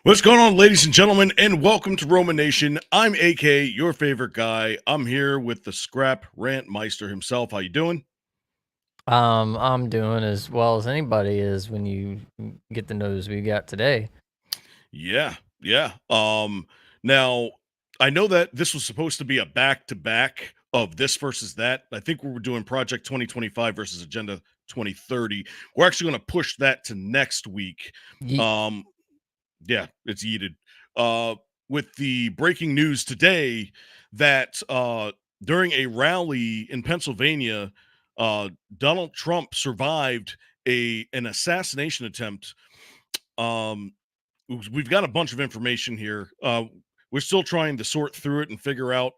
What's going on, ladies and gentlemen, and welcome to ROMA Nation. I'm AK, your favorite guy. I'm here with the Scrap Rant Meister himself. How you doing? I'm doing as well as anybody is when you get the news we got today. Yeah. Now I know that this was supposed to be a back-to-back of this versus that. I think we were doing Project 2025 versus Agenda 2030. We're actually going to push that to next week. Ye- Um, Yeah, it's yeeted. Uh, with the breaking news today that during a rally in Pennsylvania, uh, Donald Trump survived an assassination attempt. Um, we've got a bunch of information here. We're still trying to sort through it and figure out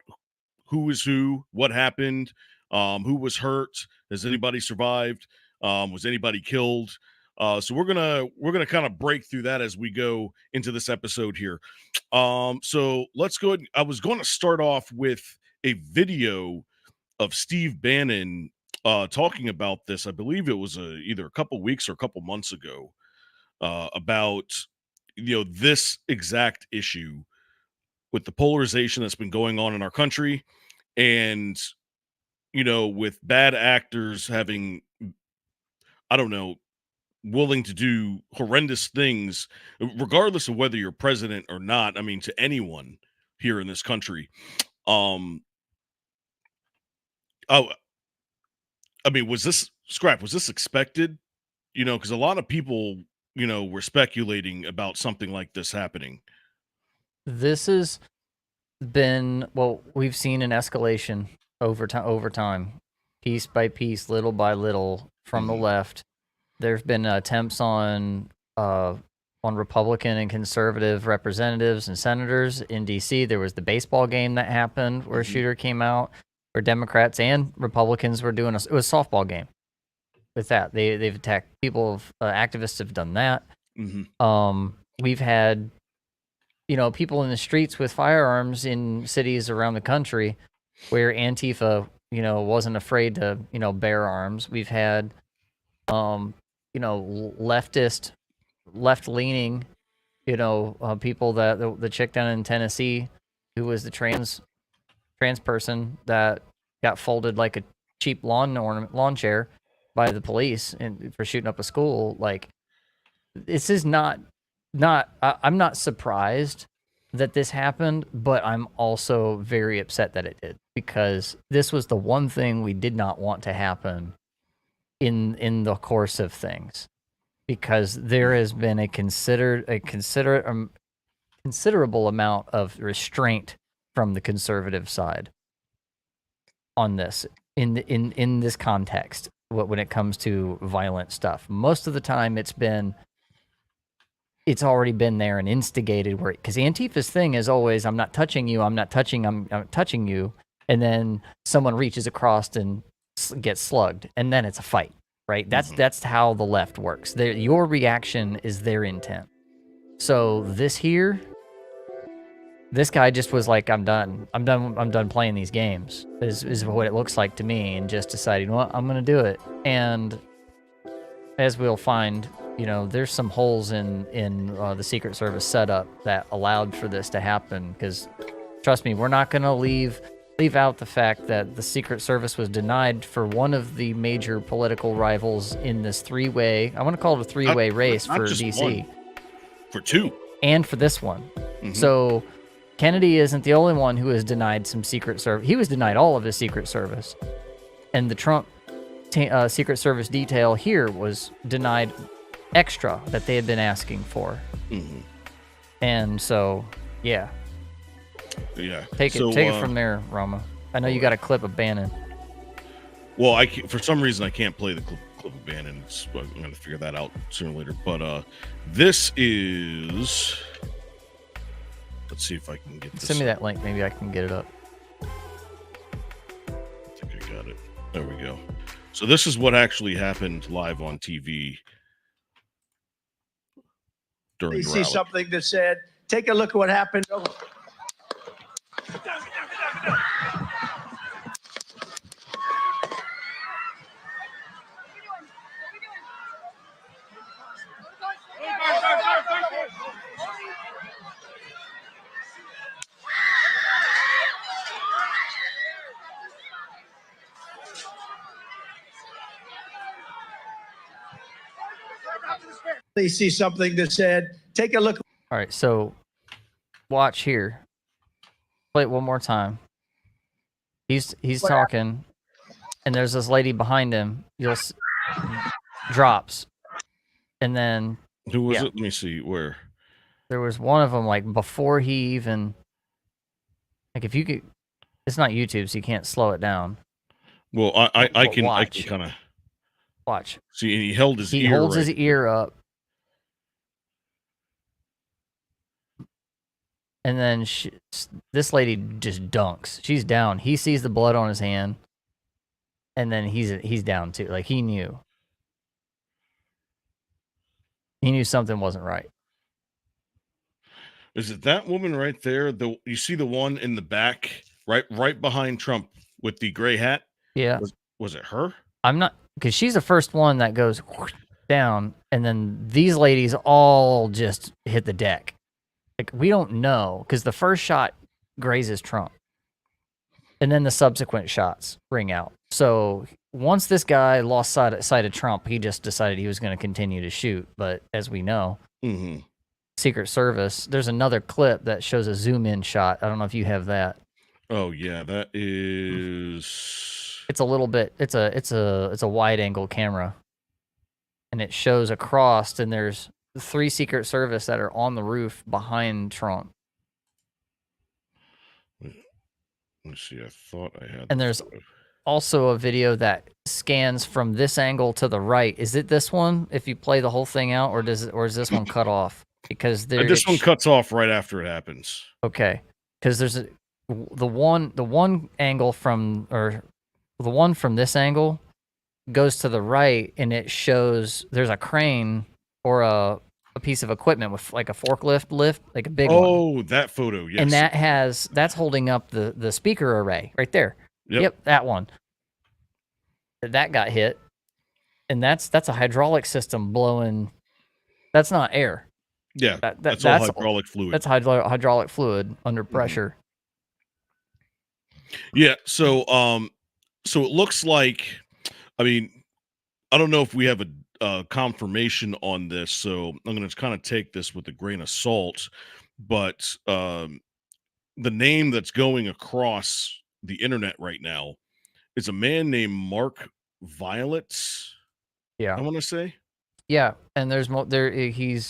who is who, what happened, who was hurt, has anybody survived, was anybody killed. So we're gonna kind of break through that as we go into this episode here. So let's go. I was going to start off with a video of Steve Bannon talking about this. I believe it was either a couple weeks or a couple months ago about this exact issue with the polarization that's been going on in our country and with bad actors having, I don't know, willing to do horrendous things, regardless of whether you're president or not. I mean, to anyone here in this country. Um, oh, I mean, was this Scrap? Was this expected? Because a lot of people, were speculating about something like this happening. This has been we've seen an escalation over time, piece by piece, little by little from the Hmm. left. There's been attempts on Republican and conservative representatives and senators in D.C. There was the baseball game that happened where a Hmm. shooter came out, where Democrats and Republicans were doing it was a softball game. With that, they've attacked people. Activists have done that. Hmm. We've had people in the streets with firearms in cities around the country where Antifa wasn't afraid to bear arms. We've had leftist, left leaning people that the chick down in Tennessee who was the trans person that got folded like a cheap lawn chair by the police and for shooting up a school. Like, this is I'm not surprised that this happened, but I'm also very upset that it did, because this was the one thing we did not want to happen in the course of things, because there has been a considerable amount of restraint from the conservative side on this in this context when it comes to violent stuff. Most of the time it's already been there and instigated, where, because Antifa's thing is always, I'm not touching you, I'm touching you, and then someone reaches across and gets slugged, and then it's a fight, right? That's how the left works. Your reaction is their intent. So this guy just was like, I'm done playing these games, is what it looks like to me, and just deciding, well, I'm gonna do it. And as we'll find, there's some holes in the Secret Service setup that allowed for this to happen. Because trust me, we're not gonna leave out the fact that the Secret Service was denied for one of the major political rivals in this three-way. I want to call it a three-way race Not for just DC. one, for two, and for this one. Mhm. So Kennedy isn't the only one who was denied some Secret Service. He was denied all of his Secret Service, and the Trump Secret Service detail here was denied extra that they had been asking for. Mhm. And so, yeah, take it from there, Roma. I know you got a clip of Bannon. Well, for some reason I can't play the clip of Bannon. I'm going to figure that out sooner or later. But this is. Let's see if I can get this. Send me that link. Maybe I can get it up. I think I got it. There we go. So this is what actually happened live on TV during the rally. See something that said, take a look at what happened. see something that said, take a look. All right, so watch here. Play it one more time. He's talking, and there's this lady behind him. Drops, and then Who was it? Let me see where. There was one of them like before he even if you could. It's not YouTube, so you can't slow it down. Well, I can kind of watch. See, and he held his ear. He holds his ear up. And then this lady just dunks. She's down. He sees the blood on his hand, and then he's down too. Like he knew something wasn't right. Is it that woman right there? You see the one in the back, right behind Trump with the gray hat? Yeah. Was it her? I'm not, because she's the first one that goes down, and then these ladies all just hit the deck. Like, we don't know, because the first shot grazes Trump, and then the subsequent shots ring out. So once this guy lost sight of Trump, he just decided he was going to continue to shoot. But as we know, Secret Service, there's another clip that shows a zoom-in shot. I don't know if you have that. Oh yeah, that is. It's a little bit. It's a wide-angle camera, and it shows across, and there's 3 Secret Service that are on the roof behind Trump. Let me see. I thought I had. And there's also a video that scans from this angle to the right. Is it this one? If you play the whole thing out, or is this one cut off? Because this one cuts off right after it happens. Okay, because there's the one angle from, or the one from this angle goes to the right, and it shows there's a crane or a piece of equipment with like a forklift lift, like a big one. Oh, that photo, yes. And that's holding up the speaker array right there. Yep, that one. That got hit, and that's a hydraulic system blowing. That's not air. Yeah, that's all hydraulic fluid. That's hydraulic fluid under pressure. Yeah, so so it looks like, I mean, I don't know if we have a confirmation on this, so I'm going to kind of take this with a grain of salt, but the name that's going across the internet right now is a man named Mark Violet. Yeah, I want to say. Yeah, and there's more there. He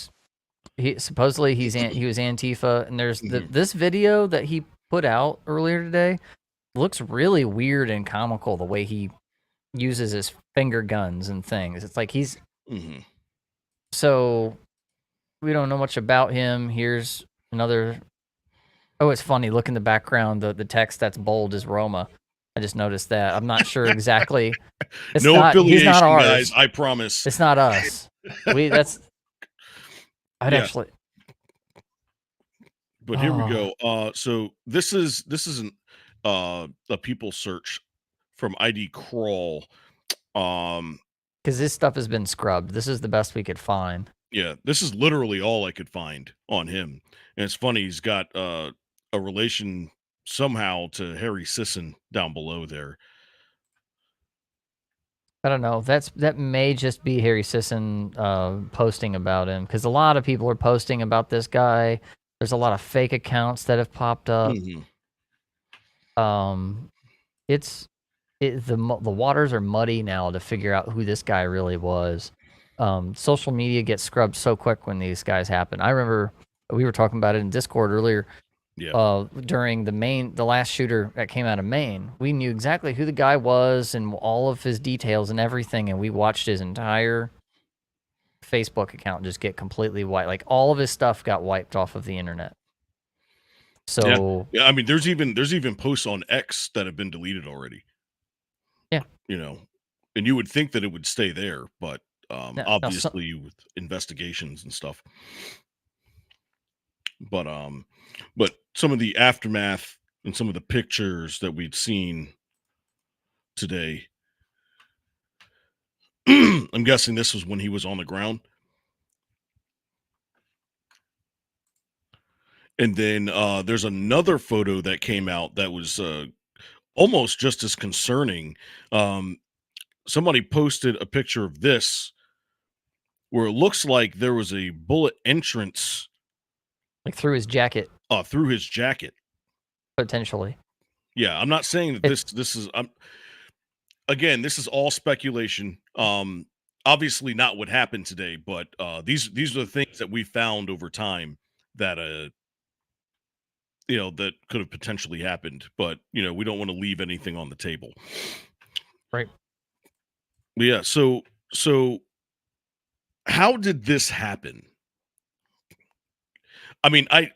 supposedly he was Antifa, and there's this video that he put out earlier today looks really weird and comical, the way he uses his finger guns and things. It's like he's so we don't know much about him. Here's another. Oh, it's funny. Look in the background. The text that's bold is Roma. I just noticed that. I'm not sure exactly. It's no not, affiliation, he's not ours. guys. I promise. It's not us. Actually. But here we go. So this isn't a people search from ID Crawl. Because this stuff has been scrubbed. This is the best we could find. Yeah, this is literally all I could find on him. And it's funny, he's got a relation somehow to Harry Sisson down below there. I don't know. That may just be Harry Sisson posting about him, because a lot of people are posting about this guy. There's a lot of fake accounts that have popped up. The waters are muddy now to figure out who this guy really was. Social media gets scrubbed so quick when these guys happen. I remember we were talking about it in Discord earlier. Yeah. During the last shooter that came out of Maine, we knew exactly who the guy was and all of his details and everything, and we watched his entire Facebook account just get completely wiped. Like, all of his stuff got wiped off of the internet. So yeah, I mean, there's even posts on X that have been deleted already. Yeah, and you would think that it would stay there, but obviously with investigations and stuff. But some of the aftermath and some of the pictures that we'd seen today, I'm guessing this was when he was on the ground. And then there's another photo that came out that was almost just as concerning. Somebody posted a picture of this where it looks like there was a bullet entrance Like through his jacket, through his jacket. potentially. Yeah, I'm not saying that this is again, this is all speculation. Obviously not what happened today, but these are the things that we found over time that that could have potentially happened, but we don't want to leave anything on the table. Right. But yeah, so how did this happen? I mean, I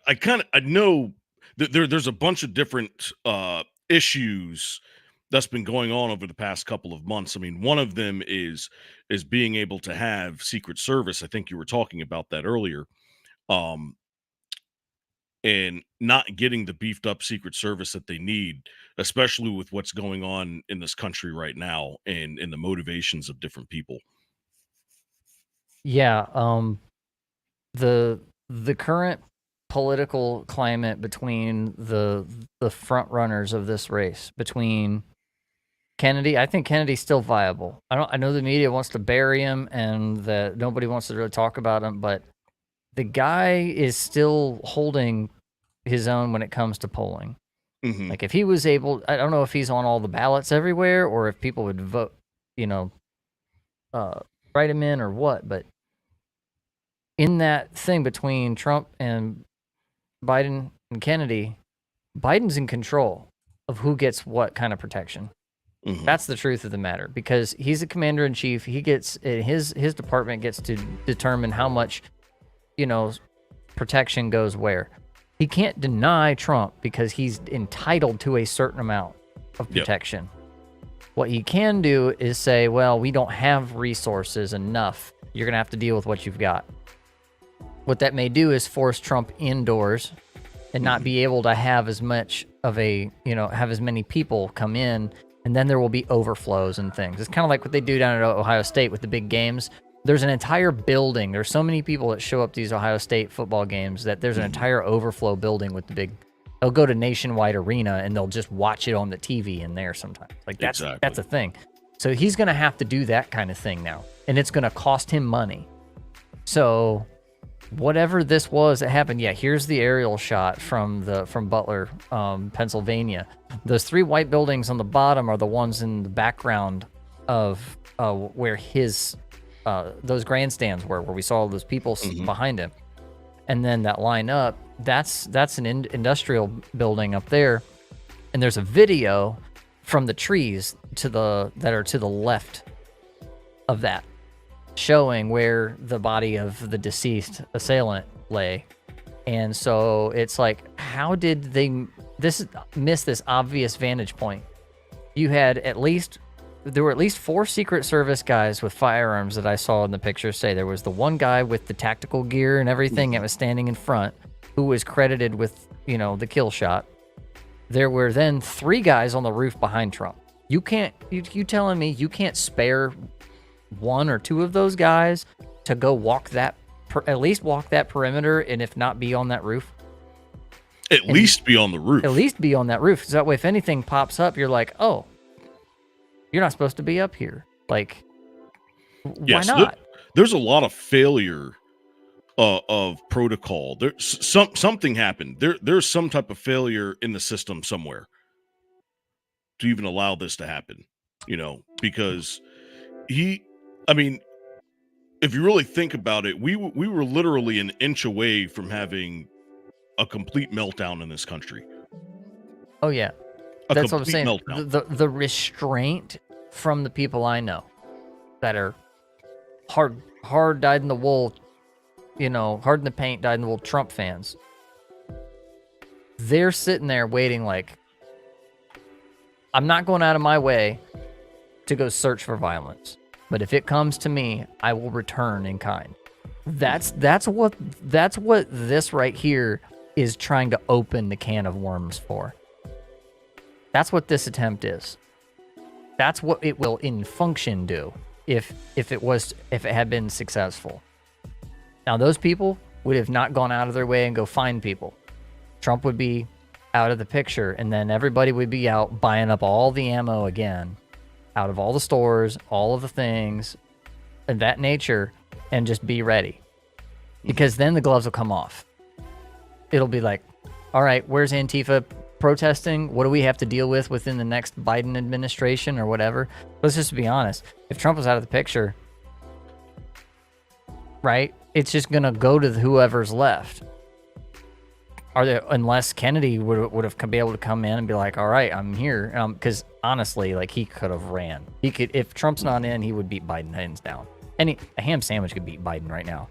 know that there's a bunch of different issues that's been going on over the past couple of months. I mean, one of them is being able to have Secret Service. I think you were talking about that earlier. Um and not getting the beefed up Secret Service that they need, especially with what's going on in this country right now and in the motivations of different people. Yeah. The current political climate between the front runners of this race, between Kennedy, I think Kennedy's still viable. I know the media wants to bury him and that nobody wants to really talk about him, but the guy is still holding his own when it comes to polling. Hmm. Like if he was able, I don't know if he's on all the ballots everywhere or if people would vote, write him in or what, but in that thing between Trump and Biden and Kennedy, Biden's in control of who gets what kind of protection. Hmm. That's the truth of the matter because he's a commander in chief. He gets his department gets to determine how much, protection goes where. He can't deny Trump because he's entitled to a certain amount of protection. Yep. What he can do is say, well, we don't have resources enough. You're going to have to deal with what you've got. What that may do is force Trump indoors and not be able to have as much of have as many people come in, and then there will be overflows and things. It's kind of like what they do down at Ohio State with the big games. There's an entire building. There's so many people that show up to these Ohio State football games that there's an entire overflow building with the big. They'll go to Nationwide Arena and they'll just watch it on the TV in there sometimes. Like that's a thing. So he's going to have to do that kind of thing now, and it's going to cost him money. So whatever this was that happened, here's the aerial shot from Butler, Pennsylvania. Those three white buildings on the bottom are the ones in the background of where his those grandstands were, where we saw all those people behind him. And then that line up, that's an industrial building up there. And there's a video from the trees that are to the left of that, showing where the body of the deceased assailant lay. And so it's like, how did they miss this obvious vantage point? There were at least 4 Secret Service guys with firearms that I saw in the picture say. There was the one guy with the tactical gear and everything that was standing in front, who was credited with, the kill shot. There were then 3 guys on the roof behind Trump. You telling me you can't spare 1 or 2 of those guys to go at least walk that perimeter, and if not be on that roof? At least be on the roof. At least be on that roof. So that way if anything pops up, you're like, oh, you're not supposed to be up here. Like, why not? There's a lot of failure of protocol. There's something happened. There's some type of failure in the system somewhere to even allow this to happen. Because I mean, if you really think about it, we were literally an inch away from having a complete meltdown in this country. Oh yeah. That's what I'm saying. The restraint from the people I know that are hard dyed in the wool, hard in the paint, dyed in the wool Trump fans. They're sitting there waiting like, I'm not going out of my way to go search for violence, but if it comes to me, I will return in kind. That's what this right here is trying to open the can of worms for. That's what this attempt is. That's what it will in function do if it had been successful. Now those people would have not gone out of their way and go find people. Trump would be out of the picture, and then everybody would be out buying up all the ammo again out of all the stores, all of the things of that nature. and just be ready, because then the gloves will come off. It'll be like, all right, where's Antifa protesting? What do we have to deal with within the next Biden administration or whatever? Let's just be honest. If Trump was out of the picture, right, it's just going to go to whoever's left. Unless Kennedy would have be able to come in and be like, all right, I'm here. Because honestly, like, he could have ran. He could, if Trump's not in, he would beat Biden hands down. A ham sandwich could beat Biden right now.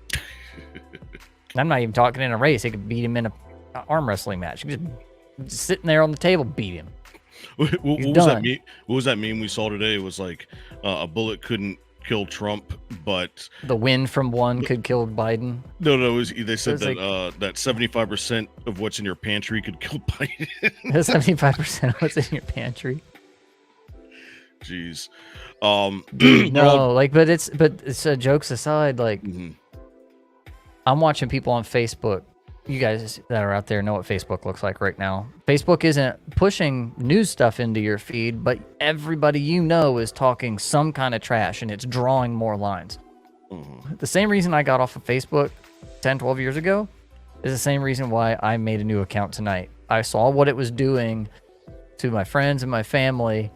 I'm not even talking in a race. He could beat him in a arm wrestling match. He could just sitting there on the table, beat him. What was that meme we saw today? It was like a bullet couldn't kill Trump, but the wind from one could kill Biden. No, they said that like, that 75% of what's in your pantry could kill Biden. 75% of what's in your pantry. Jeez. No, like, but it's jokes aside, like, I'm watching people on Facebook. You guys that are out there know what Facebook looks like right now. Facebook isn't pushing news stuff into your feed, but everybody you know is talking some kind of trash, and it's drawing more lines. The same reason I got off of Facebook 10, 12 years ago is the same reason why I made a new account tonight. I saw what it was doing to my friends and my family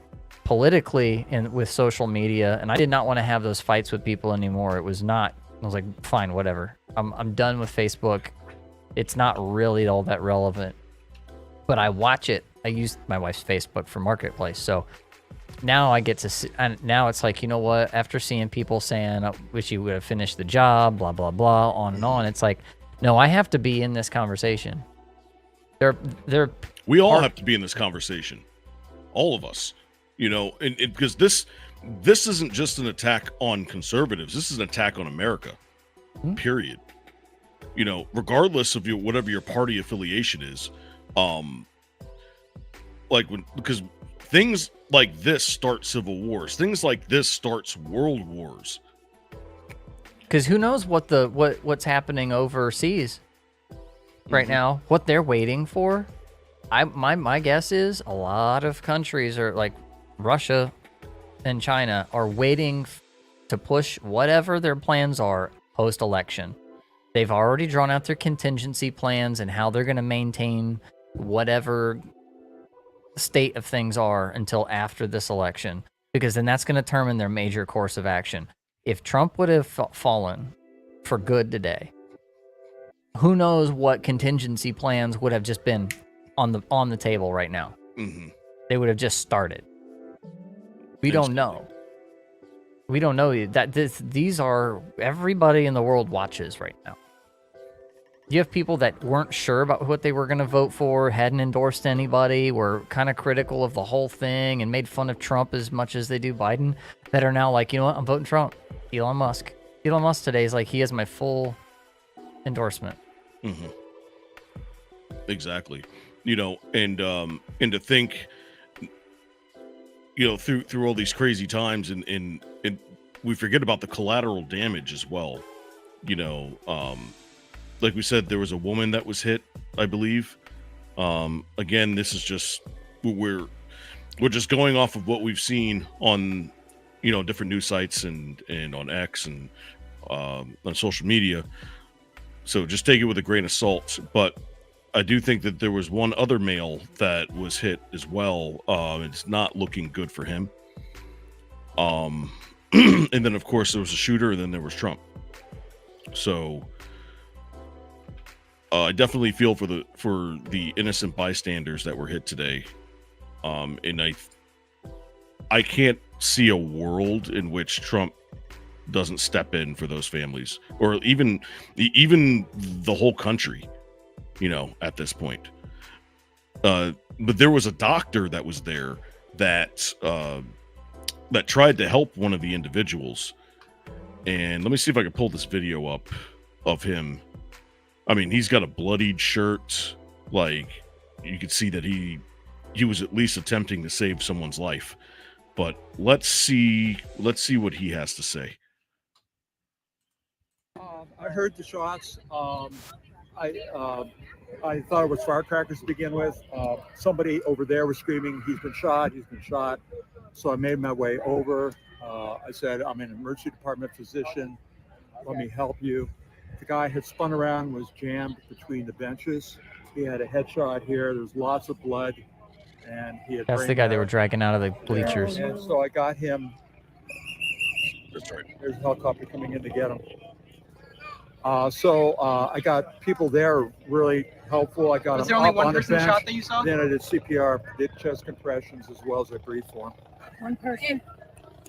politically and with social media, and I did not want to have those fights with people anymore. It was not. I was like, fine, whatever. I'm done with Facebook. It's not really all that relevant, but I watch it. I use my wife's Facebook for Marketplace, so now I get to see, and now it's like, you know what? After seeing people saying, "I wish you would have finished the job," blah blah blah, on and on. It's like, no, I have to be in this conversation. We all have to be in this conversation, all of us, you know, and because this isn't just an attack on conservatives. This is an attack on America. Period. You know, regardless of whatever your party affiliation is, because things like this start civil wars. Things like this starts world wars. Because who knows what's happening overseas right now? What they're waiting for? My guess is a lot of countries are like Russia and China are waiting to push whatever their plans are post-election. They've already drawn out their contingency plans and how they're going to maintain whatever state of things are until after this election, because then that's going to determine their major course of action. If Trump would have fallen for good today, who knows what contingency plans would have just been on the table right now. They would have just started. We don't know. We don't know that these are, everybody in the world watches right now. You have people that weren't sure about what they were going to vote for, hadn't endorsed anybody, were kind of critical of the whole thing and made fun of Trump as much as they do Biden, that are now like, you know what, I'm voting Trump. Elon Musk today is like, he has my full endorsement. Exactly. You know, and to think, you know, through all these crazy times, and we forget about the collateral damage as well. You know, like we said, there was a woman that was hit, I believe. Again, this is just, we're just going off of what we've seen on, you know, different news sites and on X and on social media. So just take it with a grain of salt. But I do think that there was one other male that was hit as well. It's not looking good for him. And then of course there was a shooter, and then there was Trump. So I definitely feel for the innocent bystanders that were hit today. And I can't see a world in which Trump doesn't step in for those families, or even the whole country, you know, at this point. But there was a doctor that was there that tried to help one of the individuals. And let me see if I can pull this video up of him. I mean, he's got a bloodied shirt. Like, you could see that he was at least attempting to save someone's life. But let's see what he has to say. I heard the shots. I thought it was firecrackers to begin with. Somebody over there was screaming, "He's been shot! He's been shot!" So I made my way over. I said, "I'm an emergency department physician. let me help you. The guy had spun around, was jammed between the benches. He had a headshot here. There's lots of blood, and he had That's brain the guy they were damage. dragging out of the bleachers. And so I got him. That's right. There's a helicopter coming in to get him. So I got people there really helpful. I got Was him there only up one on the person bench. shot that you saw? Then I did CPR, did chest compressions as well as I breathed for him. One person.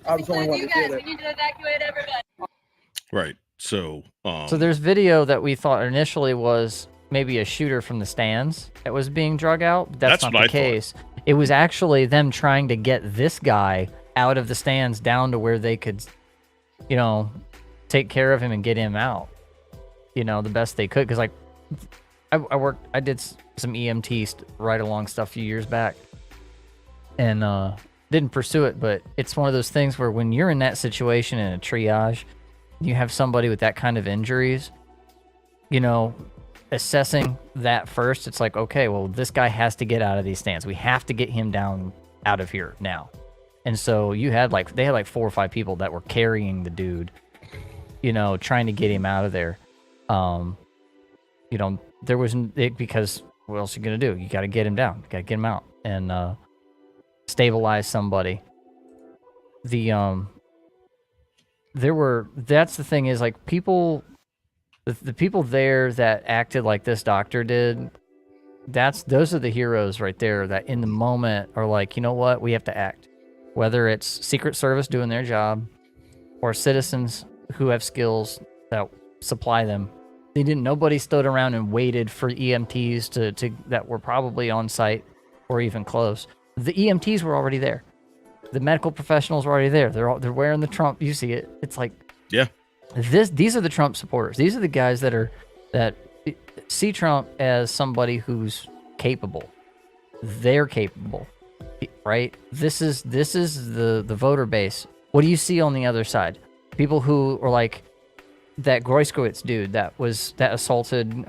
I was the only one You that guys, did we it. need to evacuate everybody. Right. So So there's video that we thought initially was maybe a shooter from the stands that was being drug out. But that's not what the I thought. case. It was actually them trying to get this guy out of the stands down to where they could, you know, take care of him and get him out, you know, the best they could. Because, like, I did some EMT ride along stuff a few years back and didn't pursue it. But it's one of those things where when you're in that situation in a triage, you have somebody with that kind of injuries, you know, assessing that first, it's like, okay, well, this guy has to get out of these stands. We have to get him down out of here now. And so they had like 4 or 5 people that were carrying the dude, you know, trying to get him out of there. You know, there was, because what else are you going to do? You got to get him down. You got to get him out and stabilize somebody. That's the thing is, like, people, the people there that acted like this doctor did, those are the heroes right there that in the moment are like, you know what, we have to act. Whether it's Secret Service doing their job or citizens who have skills that supply them. Nobody stood around and waited for EMTs to that were probably on site or even close. The EMTs were already there. The medical professionals were already there. They're wearing the Trump. You see it. It's like, yeah. These are the Trump supporters. These are the guys that see Trump as somebody who's capable. They're capable, right? This is the voter base. What do you see on the other side? People who are like that Groyskowitz dude that assaulted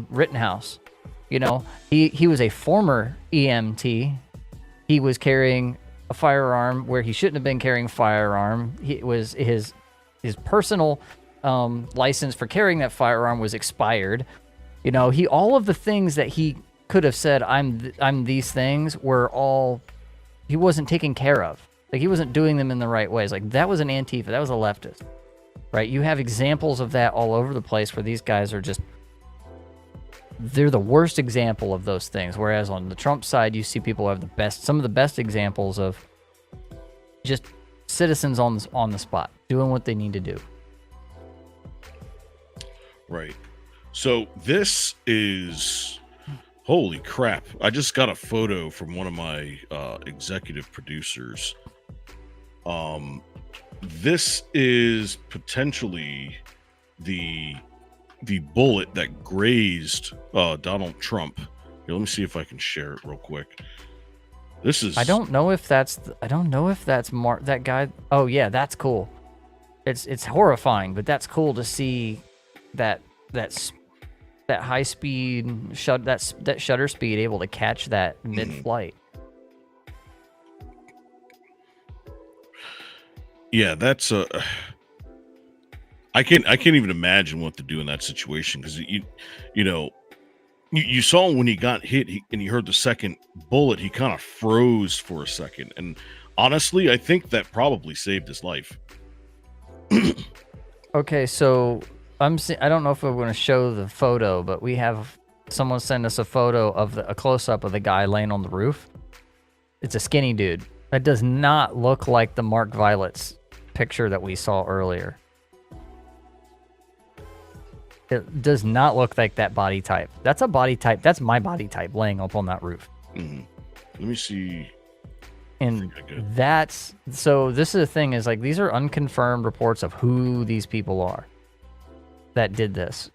Rittenhouse. You know, he was a former EMT. He was carrying a firearm where he shouldn't have been carrying a firearm. It was his personal license for carrying that firearm was expired. You know, all of the things that he could have said, I'm these things, were all, he wasn't taking care of. Like, he wasn't doing them in the right ways. Like, that was an Antifa. That was a leftist, right? You have examples of that all over the place where these guys are just, they're the worst example of those things. Whereas on the Trump side, you see people have some of the best examples of just citizens on the spot doing what they need to do. Right. So this is, holy crap. I just got a photo from one of my executive producers. This is potentially the bullet that grazed Donald Trump. Here, let me see if I can share it real quick. This is, I don't know if that's that guy. Oh yeah, that's cool. It's horrifying, but that's cool to see that high speed that shutter speed able to catch that mid-flight. Yeah, that's I can't even imagine what to do in that situation, because you saw when he got hit and he heard the second bullet, he kind of froze for a second, and honestly, I think that probably saved his life. Okay, so I don't know if we're going to show the photo, but we have someone send us a photo of a close-up of the guy laying on the roof. It's a skinny dude. That does not look like the Mark Violet's picture that we saw earlier. It does not look like that body type. That's a body type. That's my body type laying up on that roof. Mm-hmm. Let me see. And this is the thing, is like, these are unconfirmed reports of who these people are that did this.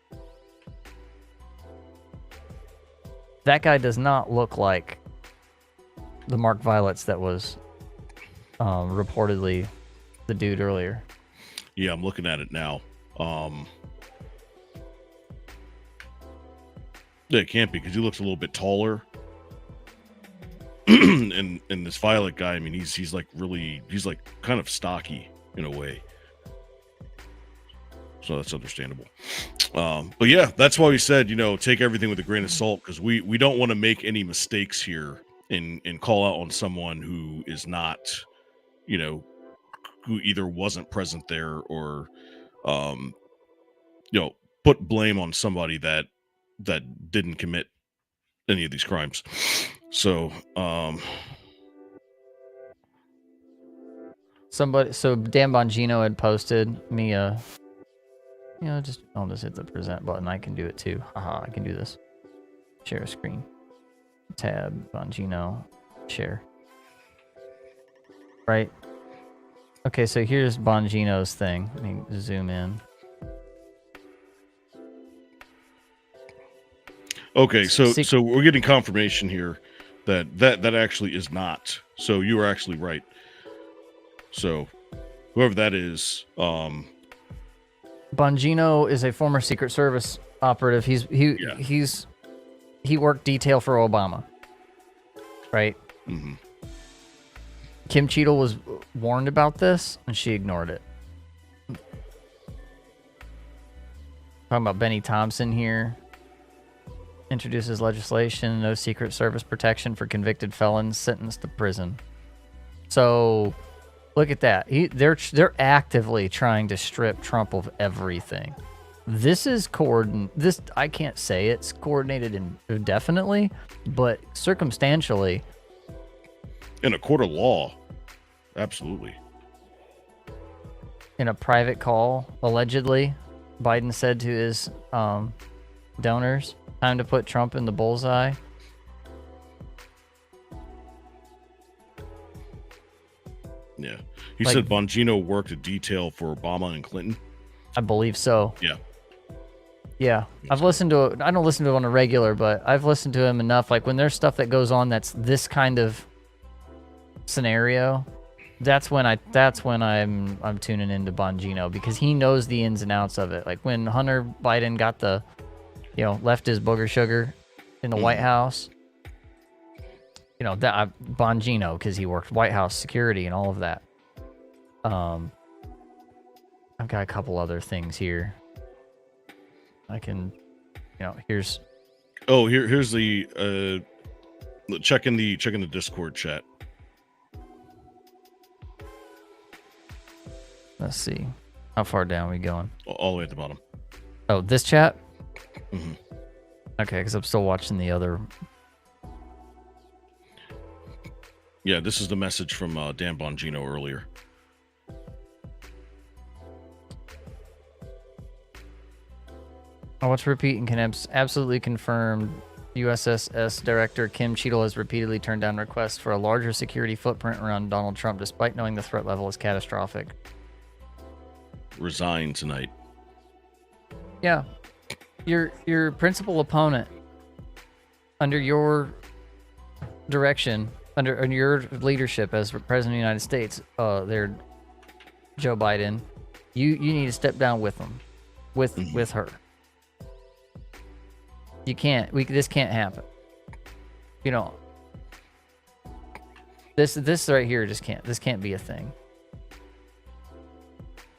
That guy does not look like the Mark Violets that was reportedly the dude earlier. Yeah, I'm looking at it now. Yeah, it can't be, because he looks a little bit taller. and this Violet guy, I mean, he's like kind of stocky in a way. So So that's understandable. But yeah, that's why we said, take everything with a grain of salt, because we don't want to make any mistakes here and call out on someone who is not, who either wasn't present there or, um, put blame on somebody that didn't commit any of these crimes. So, So Dan Bongino had posted me I'll just hit the present button. I can do it too. Haha, I can do this. Share a screen. Tab, Bongino, share. Right? Okay, so here's Bongino's thing. Let me zoom in. okay, so we're getting confirmation here that actually is not. So you were actually right. So whoever that is, Bongino is a former Secret Service operative. He worked detail for Obama. Right? Mm-hmm. Kim Cheadle was warned about this, and she ignored it. Talking about Benny Thompson here. Introduces legislation, no Secret Service protection for convicted felons sentenced to prison. So, look at that. They're actively trying to strip Trump of everything. This is This I can't say it's coordinated indefinitely, but circumstantially, in a court of law, absolutely. In a private call, allegedly, Biden said to his donors, "Time to put Trump in the bullseye." Yeah. He said Bongino worked a detail for Obama and Clinton. I believe so. Yeah. Yeah. I've listened to it. I don't listen to it on a regular, but I've listened to him enough. Like when there's stuff that goes on that's this kind of scenario, that's when I'm tuning into Bongino, because he knows the ins and outs of it. Like when Hunter Biden got left his booger sugar in the White House, that Bongino, because he worked White House security and all of that. I've got a couple other things here. I can, here's. Oh, here's the checking the Discord chat. Let's see, how far down are we going? All the way at the bottom. Oh, this chat. Mm-hmm. Okay, because I'm still watching the other. Yeah, this is the message from Dan Bongino earlier. I want to repeat and can absolutely confirm USSS Director Kim Cheadle has repeatedly turned down requests for a larger security footprint around Donald Trump, despite knowing the threat level is catastrophic. Resign tonight. Yeah. Your principal opponent, under your direction, under your leadership as President of the United States, there, Joe Biden, you need to step down with him, with her. You can't. This can't happen. This right here just can't. This can't be a thing.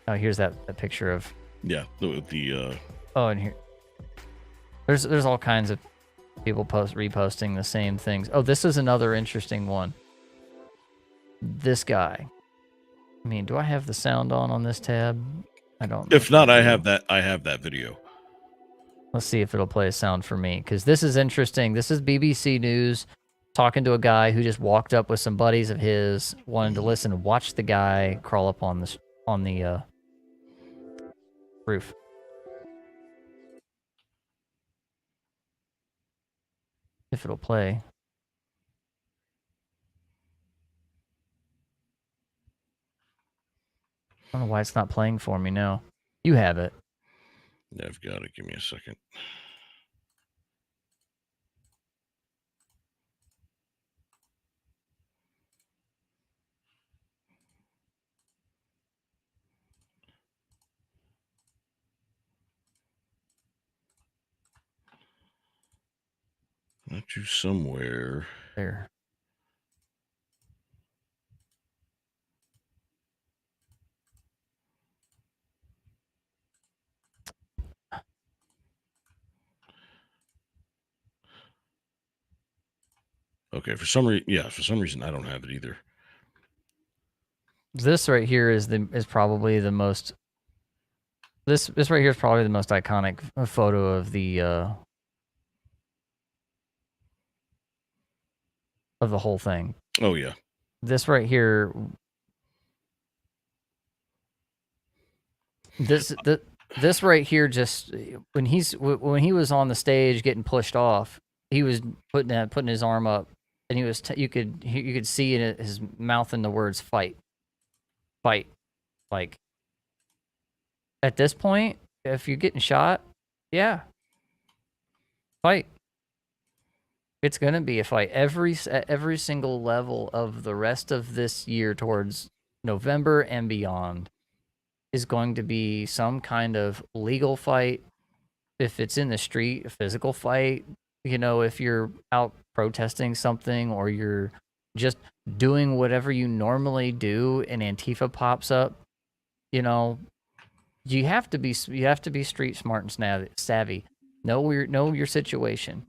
Oh, here's that picture of. Yeah, the. Oh, and here. There's all kinds of people reposting the same things. Oh, this is another interesting one. This guy. I mean, do I have the sound on this tab? I don't know. If not, I have that video. Let's see if it'll play a sound for me, because this is interesting. This is BBC News talking to a guy who just walked up with some buddies of his, wanted to listen and watch the guy crawl up on the roof. If it'll play. I don't know why it's not playing for me now. You have it. Yeah, I've got it. Give me a second. Not you somewhere. There. Okay, for some reason I don't have it either. This right here is probably the most. This right here is probably the most iconic photo of the whole thing. Oh yeah. This right here. This right here, just when he was on the stage getting pushed off, he was putting his arm up, and he was you could see in his mouth in the words fight. Like at this point, if you're getting shot, yeah, fight. It's gonna be a fight at every single level of the rest of this year towards November and beyond is going to be some kind of legal fight. If it's in the street, a physical fight, if you're out protesting something or you're just doing whatever you normally do and Antifa pops up, you have to be street smart and savvy. Know your situation.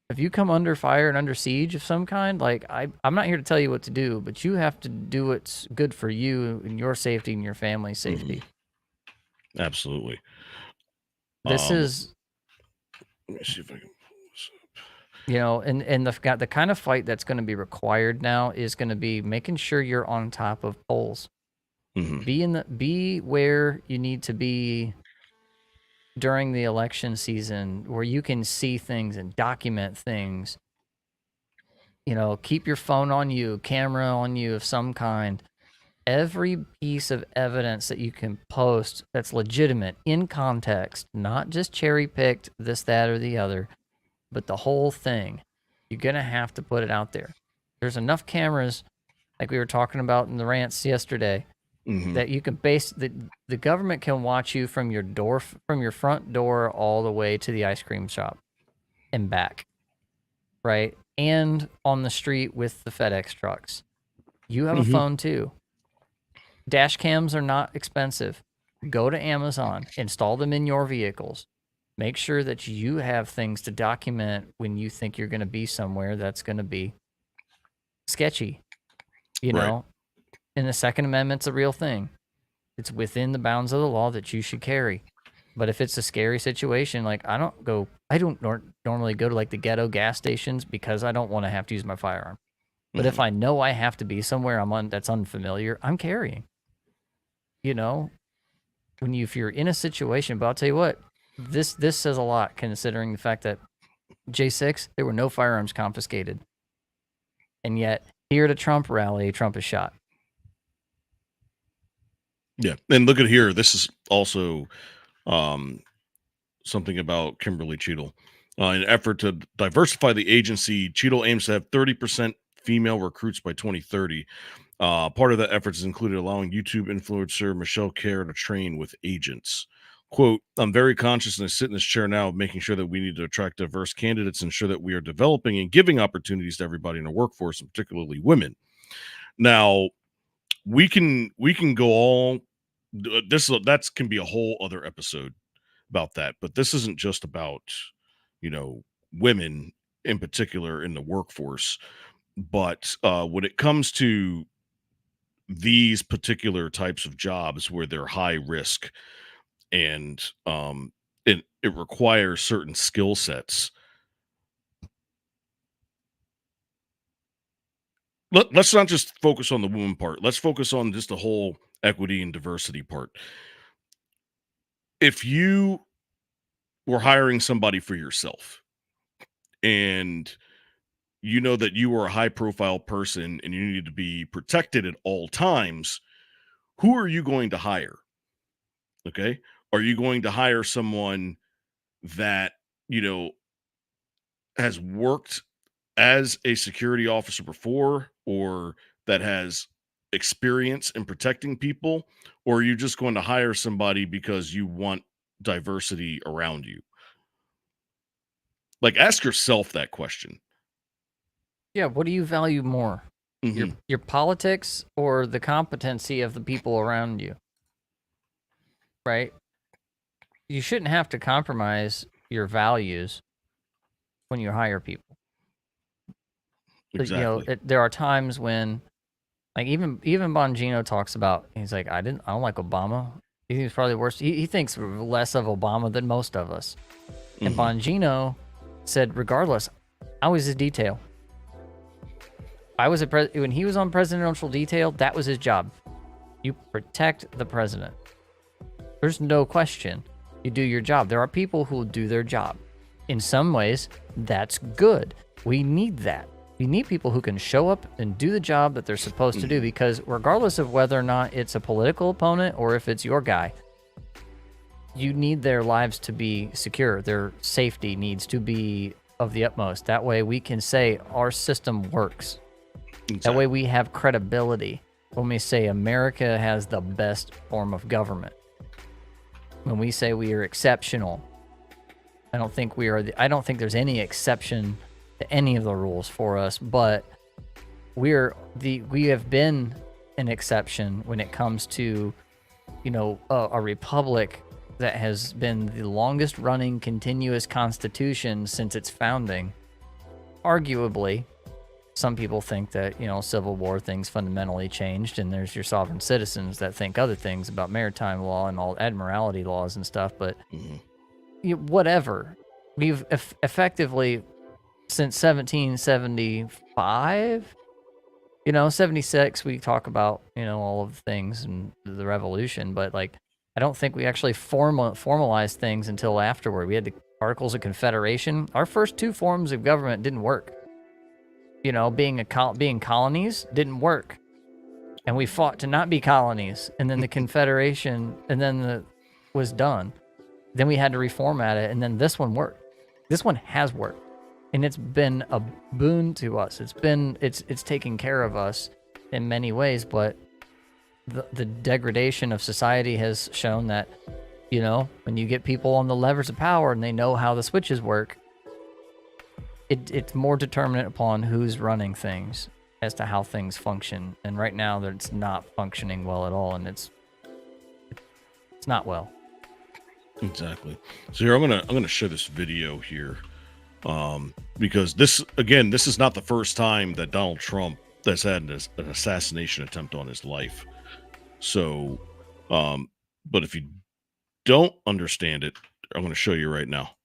If you come under fire and under siege of some kind, like I'm not here to tell you what to do, but you have to do what's good for you and your safety and your family's safety. Absolutely. This is, let me see if I can pull this up. and the kind of fight that's going to be required now is going to be making sure you're on top of polls. Be where you need to be during the election season, where you can see things and document things. Keep your phone on you, camera on you of some kind. Every piece of evidence that you can post that's legitimate, in context, not just cherry picked, this, that, or the other, but the whole thing. You're going to have to put it out there. There's enough cameras, like we were talking about in the rants yesterday, that you can the government can watch you from your front door all the way to the ice cream shop and back, right? And on the street with the FedEx trucks. You have a phone too. Dash cams are not expensive. Go to Amazon, install them in your vehicles. Make sure that you have things to document when you think you're going to be somewhere that's going to be sketchy. Right. And the Second Amendment's a real thing. It's within the bounds of the law that you should carry. But if it's a scary situation, like I don't normally go to like the ghetto gas stations because I don't want to have to use my firearm. But if I know I have to be somewhere that's unfamiliar, I'm carrying. If you're in a situation, but I'll tell you what, this says a lot considering the fact that J6, there were no firearms confiscated. And yet, here at a Trump rally, Trump is shot. Yeah. And look at here. This is also something about Kimberly Cheadle. In an effort to diversify the agency, Cheadle aims to have 30% female recruits by 2030. Part of the efforts has included allowing YouTube influencer Michelle Kerr to train with agents. Quote, I'm very conscious, and I sit in this chair now, of making sure that we need to attract diverse candidates, ensure that we are developing and giving opportunities to everybody in the workforce, and particularly women. Now, we can go all that can be a whole other episode about that, but this isn't just about women in particular in the workforce, but when it comes to these particular types of jobs where they're high risk and it requires certain skill sets. Let's not just focus on the woman part. Let's focus on just the whole equity and diversity part. If you were hiring somebody for yourself and you know that you are a high profile person and you need to be protected at all times, who are you going to hire? Okay. Are you going to hire someone that, has worked as a security officer before, or that has experience in protecting people? Or are you just going to hire somebody because you want diversity around you? Like, ask yourself that question. Yeah, what do you value more? Your politics or the competency of the people around you? Right? You shouldn't have to compromise your values when you hire people. Exactly. There are times when, like, even Bongino talks about, he's like, I don't like Obama. He thinks probably worse. He thinks less of Obama than most of us. And Bongino said, regardless, I was his detail. When he was on presidential detail, that was his job. You protect the president. There's no question. You do your job. There are people who will do their job. In some ways, that's good. We need that. We need people who can show up and do the job that they're supposed to do, because regardless of whether or not it's a political opponent or if it's your guy, you need their lives to be secure. Their safety needs to be of the utmost. That way we can say our system works. Exactly. That way we have credibility when we say America has the best form of government. When we say we are exceptional, I don't think there's any exception to any of the rules for us, but we have been an exception when it comes to, a republic that has been the longest running continuous constitution since its founding. Arguably, some people think that, Civil War things fundamentally changed, and there's your sovereign citizens that think other things about maritime law and all admiralty laws and stuff, but whatever. We've effectively, since 1775, 76, we talk about, all of the things and the revolution, but like, I don't think we actually formalized things until afterward. We had the Articles of Confederation. Our first two forms of government didn't work. Being colonies didn't work. And we fought to not be colonies. And then the Confederation, and then was done. Then we had to reformat it, and then this one worked. This one has worked. And it's been a boon to us. It's taken care of us in many ways, but the degradation of society has shown that, when you get people on the levers of power and they know how the switches work, it's more determinant upon who's running things as to how things function. And right now, it's not functioning well at all, and it's not well. Exactly. So here, I'm gonna share this video here, because this is not the first time that Donald Trump has had an assassination attempt on his life. So, but if you don't understand it, I'm going to show you right now.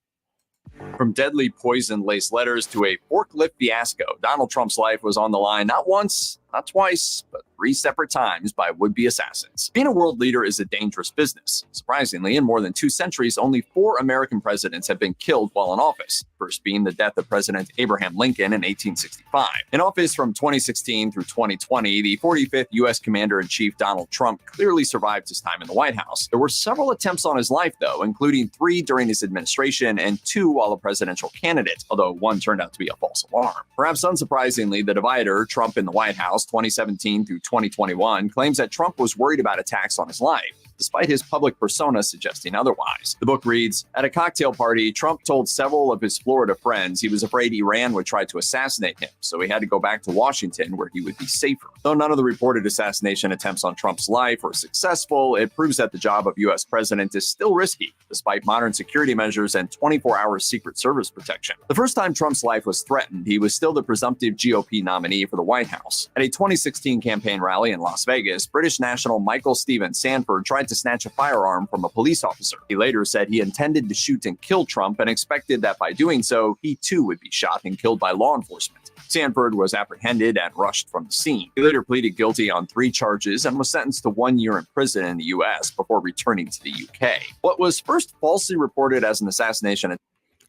From deadly poison-laced letters to a forklift fiasco, Donald Trump's life was on the line not once, not twice, but 3 separate times by would-be assassins. Being a world leader is a dangerous business. Surprisingly, in more than 2 centuries, only 4 American presidents have been killed while in office, first being the death of President Abraham Lincoln in 1865. In office from 2016 through 2020, the 45th U.S. Commander-in-Chief Donald Trump clearly survived his time in the White House. There were several attempts on his life, though, including 3 during his administration and 2 while a presidential candidate, although one turned out to be a false alarm. Perhaps unsurprisingly, the divider, Trump in the White House, 2017 through 2021, claims that Trump was worried about attacks on his life, despite his public persona suggesting otherwise. The book reads, at a cocktail party, Trump told several of his Florida friends he was afraid Iran would try to assassinate him, so he had to go back to Washington where he would be safer. Though none of the reported assassination attempts on Trump's life were successful, it proves that the job of U.S. president is still risky, despite modern security measures and 24-hour Secret Service protection. The first time Trump's life was threatened, he was still the presumptive GOP nominee for the White House. At a 2016 campaign rally in Las Vegas, British national Michael Stephen Sanford tried to snatch a firearm from a police officer. He later said he intended to shoot and kill Trump and expected that by doing so, he too would be shot and killed by law enforcement. Sanford was apprehended and rushed from the scene. He later pleaded guilty on 3 charges and was sentenced to 1 year in prison in the U.S. before returning to the UK. What was first falsely reported as an assassination.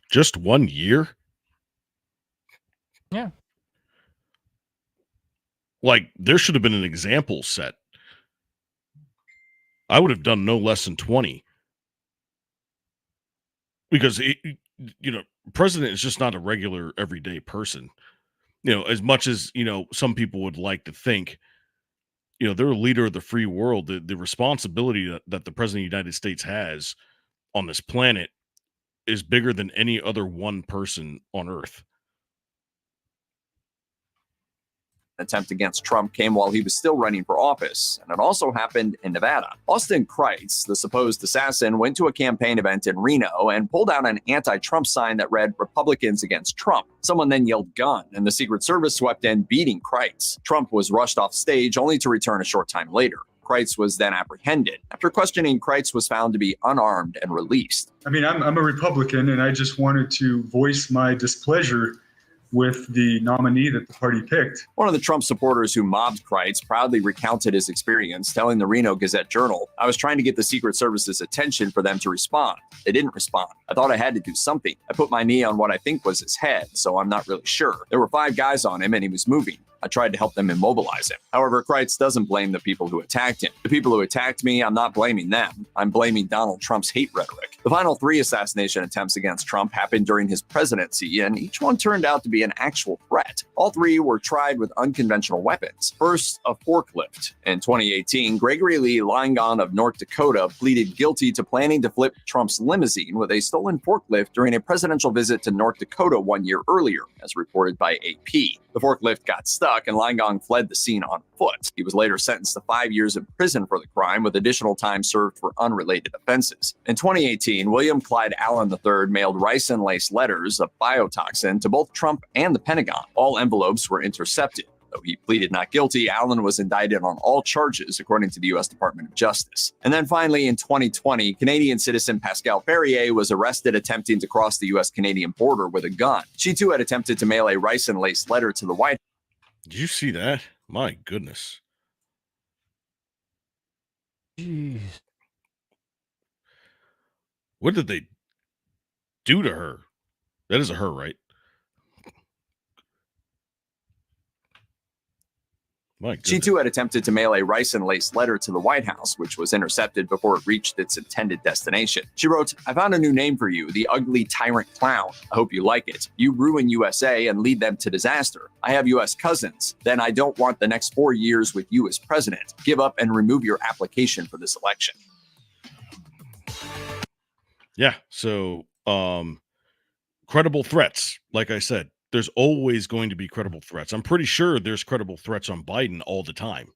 Just 1 year? Yeah. Like, there should have been an example set. I would have done no less than 20. Because, president is just not a regular, everyday person. As much as, some people would like to think, they're a leader of the free world. The responsibility that the president of the United States has on this planet is bigger than any other one person on earth. attempt against Trump came while he was still running for office, and it also happened in Nevada. Austin Kreitz, the supposed assassin, went to a campaign event in Reno and pulled out an anti-Trump sign that read "Republicans against Trump." Someone then yelled "gun," and the Secret Service swept in, beating Kreitz. Trump was rushed off stage only to return a short time later. Kreitz was then apprehended. After questioning, Kreitz was found to be unarmed and released. I mean, I'm a Republican, and I just wanted to voice my displeasure with the nominee that the party picked. One of the Trump supporters who mobbed Kreitz proudly recounted his experience, telling the Reno Gazette-Journal, "I was trying to get the Secret Service's attention for them to respond. They didn't respond. I thought I had to do something. I put my knee on what I think was his head, so I'm not really sure. There were 5 guys on him and he was moving. I tried to help them immobilize him." However, Kreitz doesn't blame the people who attacked him. "The people who attacked me, I'm not blaming them. I'm blaming Donald Trump's hate rhetoric." The final 3 assassination attempts against Trump happened during his presidency, and each one turned out to be an actual threat. All 3 were tried with unconventional weapons. First, a forklift. In 2018, Gregory Lee Langon of North Dakota pleaded guilty to planning to flip Trump's limousine with a stolen forklift during a presidential visit to North Dakota 1 year earlier, as reported by AP. The forklift got stuck and Langon fled the scene on foot. He was later sentenced to 5 years in prison for the crime, with additional time served for unrelated offenses. In 2018, William Clyde Allen III mailed ricin-laced letters of biotoxin to both Trump and the Pentagon. All envelopes were intercepted. Though he pleaded not guilty, Allen was indicted on all charges, according to the U.S. Department of Justice. And then finally, in 2020, Canadian citizen Pascal Ferrier was arrested attempting to cross the U.S.-Canadian border with a gun. She too had attempted to mail a ricin-laced letter to the White House. Did you see that? My goodness. Jeez. What did they do to her? That is a her, right? My She goodness. too had attempted to mail a ricin-laced letter to the White House, which was intercepted before it reached its intended destination. She wrote, "I found a new name for you, the ugly tyrant clown. I hope you like it. You ruin USA and lead them to disaster. I have US cousins. Then I don't want the next 4 years with you as president. Give up and remove your application for this election." Yeah. So, credible threats. Like I said, there's always going to be credible threats. I'm pretty sure there's credible threats on Biden all the time.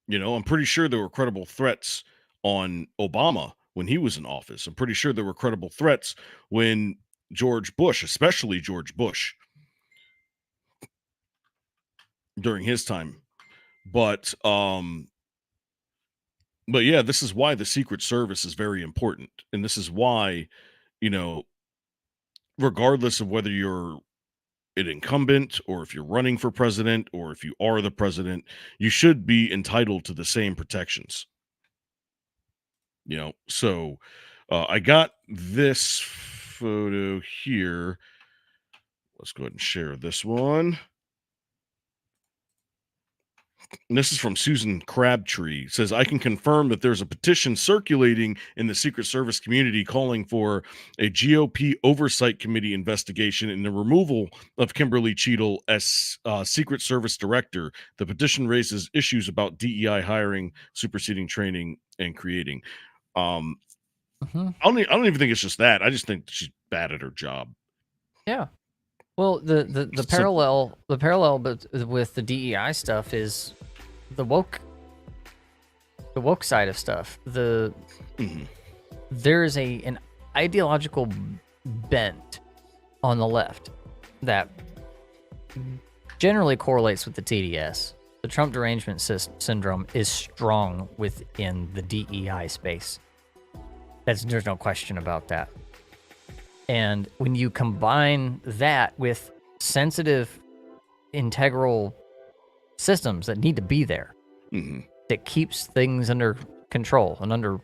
You know, I'm pretty sure there were credible threats on Obama when he was in office. I'm pretty sure there were credible threats when George Bush, especially George Bush, during his time. But yeah, this is why the Secret Service is very important. And this is why, you know, regardless of whether you're an incumbent or if you're running for president or if you are the president, you should be entitled to the same protections. You know, so I got this photo here. Let's go ahead and share this one. And this is from Susan Crabtree. It says, "I can confirm that there's a petition circulating in the Secret Service community calling for a GOP oversight committee investigation and the removal of Kimberly Cheadle as Secret Service director. The petition raises issues about DEI hiring, superseding training, and creating." I don't even think it's just that. I just think she's bad at her job. Yeah. Well, the parallel with the DEI stuff is the woke side of stuff. There is an ideological bent on the left that generally correlates with the TDS. The Trump derangement syndrome is strong within the DEI space. There's no question about that. And when you combine that with sensitive, integral systems that need to be there, that keeps things under control and under,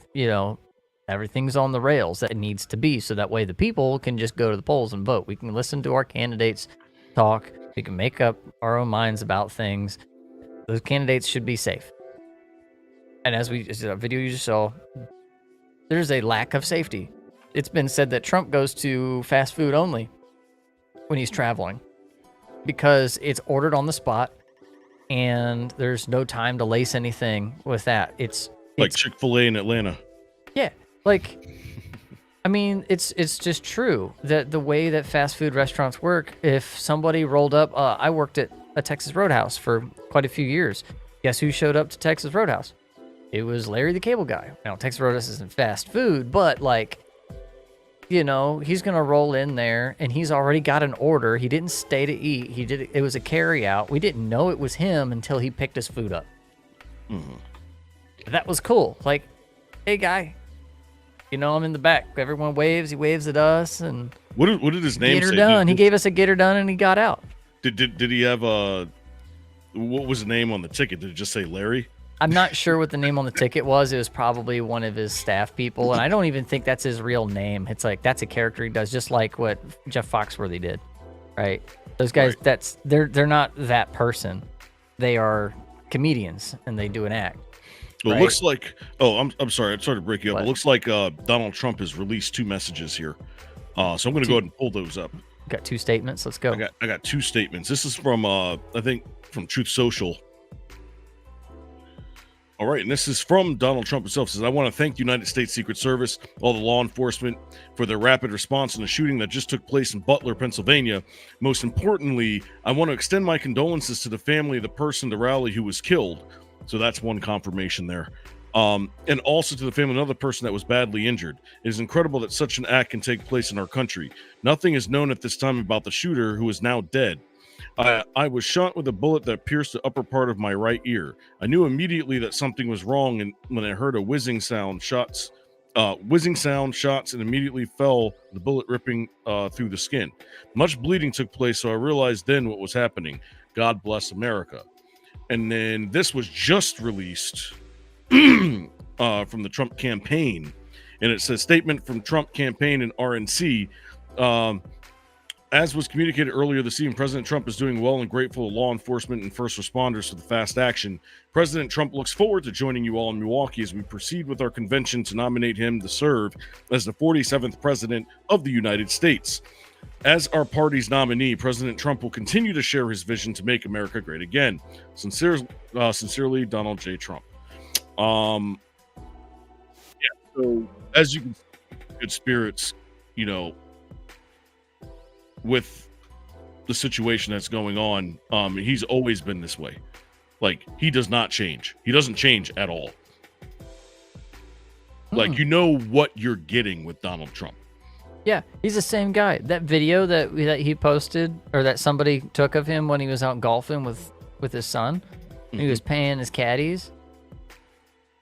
everything's on the rails that it needs to be. So that way the people can just go to the polls and vote. We can listen to our candidates talk. We can make up our own minds about things. Those candidates should be safe. And as a video you just saw, there's a lack of safety. It's been said that Trump goes to fast food only when he's traveling because it's ordered on the spot and there's no time to lace anything with that. It's like Chick-fil-A in Atlanta. Yeah, like I mean, it's just true that the way that fast food restaurants work, if somebody rolled up, I worked at a Texas Roadhouse for quite a few years. Guess who showed up to Texas Roadhouse? It was Larry the Cable Guy. Now, Texas Roadhouse isn't fast food, but like, you know, he's going to roll in there and he's already got an order. He didn't stay to eat. It was a carry out. We didn't know it was him until he picked his food up. That was cool. Like, hey guy, you know, I'm in the back. Everyone waves. He waves at us, and What did his name get her say? done. He gave us a get her done, and he got out. Did he have a? What was the name on the ticket? Did it just say Larry? I'm not sure what the name on the ticket was. It was probably one of his staff people, and I don't even think that's his real name. It's like that's a character he does, just like what Jeff Foxworthy did, right? Those guys, Right. they're not that person. They are comedians, and they do an act. Well, Right. it looks like. Oh, I'm sorry. I'm sorry to break you up. What? It looks like Donald Trump has released 2 messages here. So I'm going to go ahead and pull those up. Got 2 statements. Let's go. I got 2 statements. This is from I think from Truth Social. All right, and this is from Donald Trump himself. It says, I want to thank the United States Secret Service, all the law enforcement for their rapid response in the shooting that just took place in Butler, Pennsylvania. Most importantly, I want to extend my condolences to the family of the person at the rally who was killed. So that's one confirmation there. And also to the family of another person that was badly injured. It is incredible that such an act can take place in our country. Nothing is known at this time about the shooter, who is now dead. I was shot with a bullet that pierced the upper part of my right ear. I knew immediately that something was wrong, and when I heard a whizzing sound, shots, and immediately fell, the bullet ripping through the skin. Much bleeding took place, so I realized then what was happening. God bless America. And then this was just released from the Trump campaign, and it says, statement from Trump campaign and RNC. As was communicated earlier this evening, President Trump is doing well and grateful to law enforcement and first responders for the fast action. President Trump looks forward to joining you all in Milwaukee as we proceed with our convention to nominate him to serve as the 47th President of the United States. As our party's nominee, President Trump will continue to share his vision to make America great again. Sincerely, Donald J. Trump. So as you can see, good spirits, you know, with the situation that's going on, he's always been this way. Like, he does not change. He doesn't change at all. Like, you know what you're getting with Donald Trump. Yeah, he's the same guy. That video that he posted, or that somebody took of him when he was out golfing with his son, he was paying his caddies,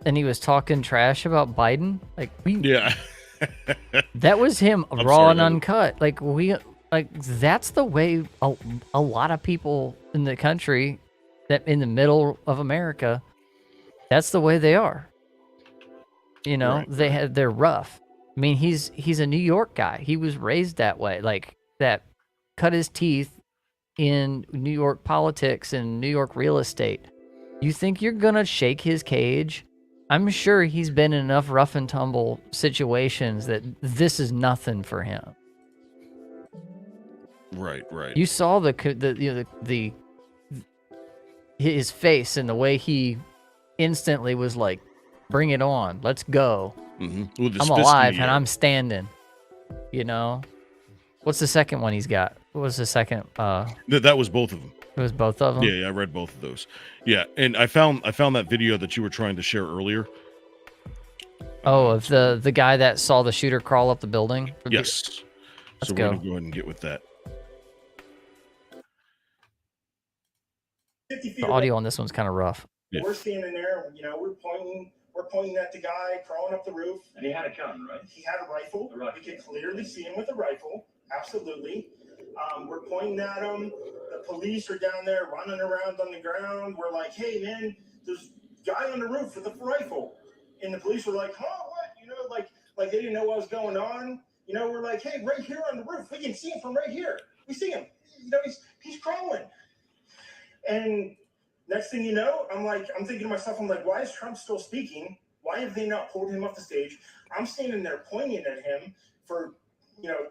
and he was talking trash about Biden. Like, Yeah. that was him I'm raw sorry, and that- uncut. Like that's the way a lot of people in the country, that in the middle of America, that's the way they are. You know, Right, they're rough. I mean, he's a New York guy. He was raised that way, like that, cut his teeth in New York politics and New York real estate. You think you're gonna shake his cage? I'm sure he's been in enough rough and tumble situations that this is nothing for him. Right. You saw the his face and the way he instantly was like, "Bring it on, let's go. With his I'm fist in the alive and air. I'm standing." You know, what's the second one he's got? What was the second? That was both of them. It was both of them. Yeah, I read both of those. Yeah, and I found that video that you were trying to share earlier. Oh, of the guy that saw the shooter crawl up the building. Yes. Let's So we're go. gonna go ahead and get with that. 50 feet The away. audio on this one's kind of rough. Yeah. We're standing there, you know, we're pointing at the guy crawling up the roof. And he had a gun, right? He had a rifle. Right. We could clearly see him with a rifle. Absolutely. We're pointing at him. The police are down there running around on the ground. We're like, hey, man, there's a guy on the roof with a rifle. And the police were like, huh, what? You know, like they didn't know what was going on. You know, we're like, hey, right here on the roof. We can see him from right here. We see him. You know, he's crawling. And next thing you know, I'm thinking to myself, I'm like, why is Trump still speaking? Why have they not pulled him off the stage? I'm standing there pointing at him for,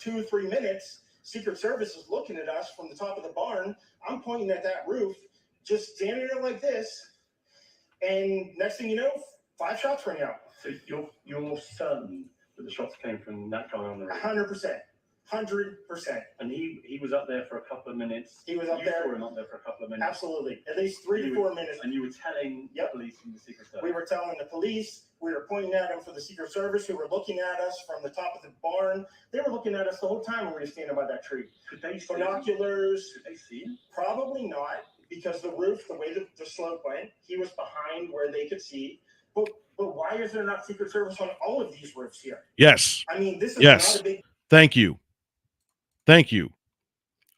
2 or 3 minutes. Secret Service is looking at us from the top of the barn. I'm pointing at that roof, just standing there like this. And next thing you know, 5 shots ring out. So your son But the shots came from that guy on the roof. 100%. 100%. And he was up there for a couple of minutes. He was up there. You saw him up there for a couple of minutes. Absolutely. At least 3 to 4 minutes. And you were telling the police and the Secret Service. We were telling the police. We were pointing at them for the Secret Service, who were looking at us from the top of the barn. They were looking at us the whole time when we were standing by that tree. Could they see binoculars? Could they see him? Probably not, because the roof, the way the slope went, he was behind where they could see. But why is there not Secret Service on all of these roofs here? Yes. I mean, this is Yes. not a big. Thank you. Thank you.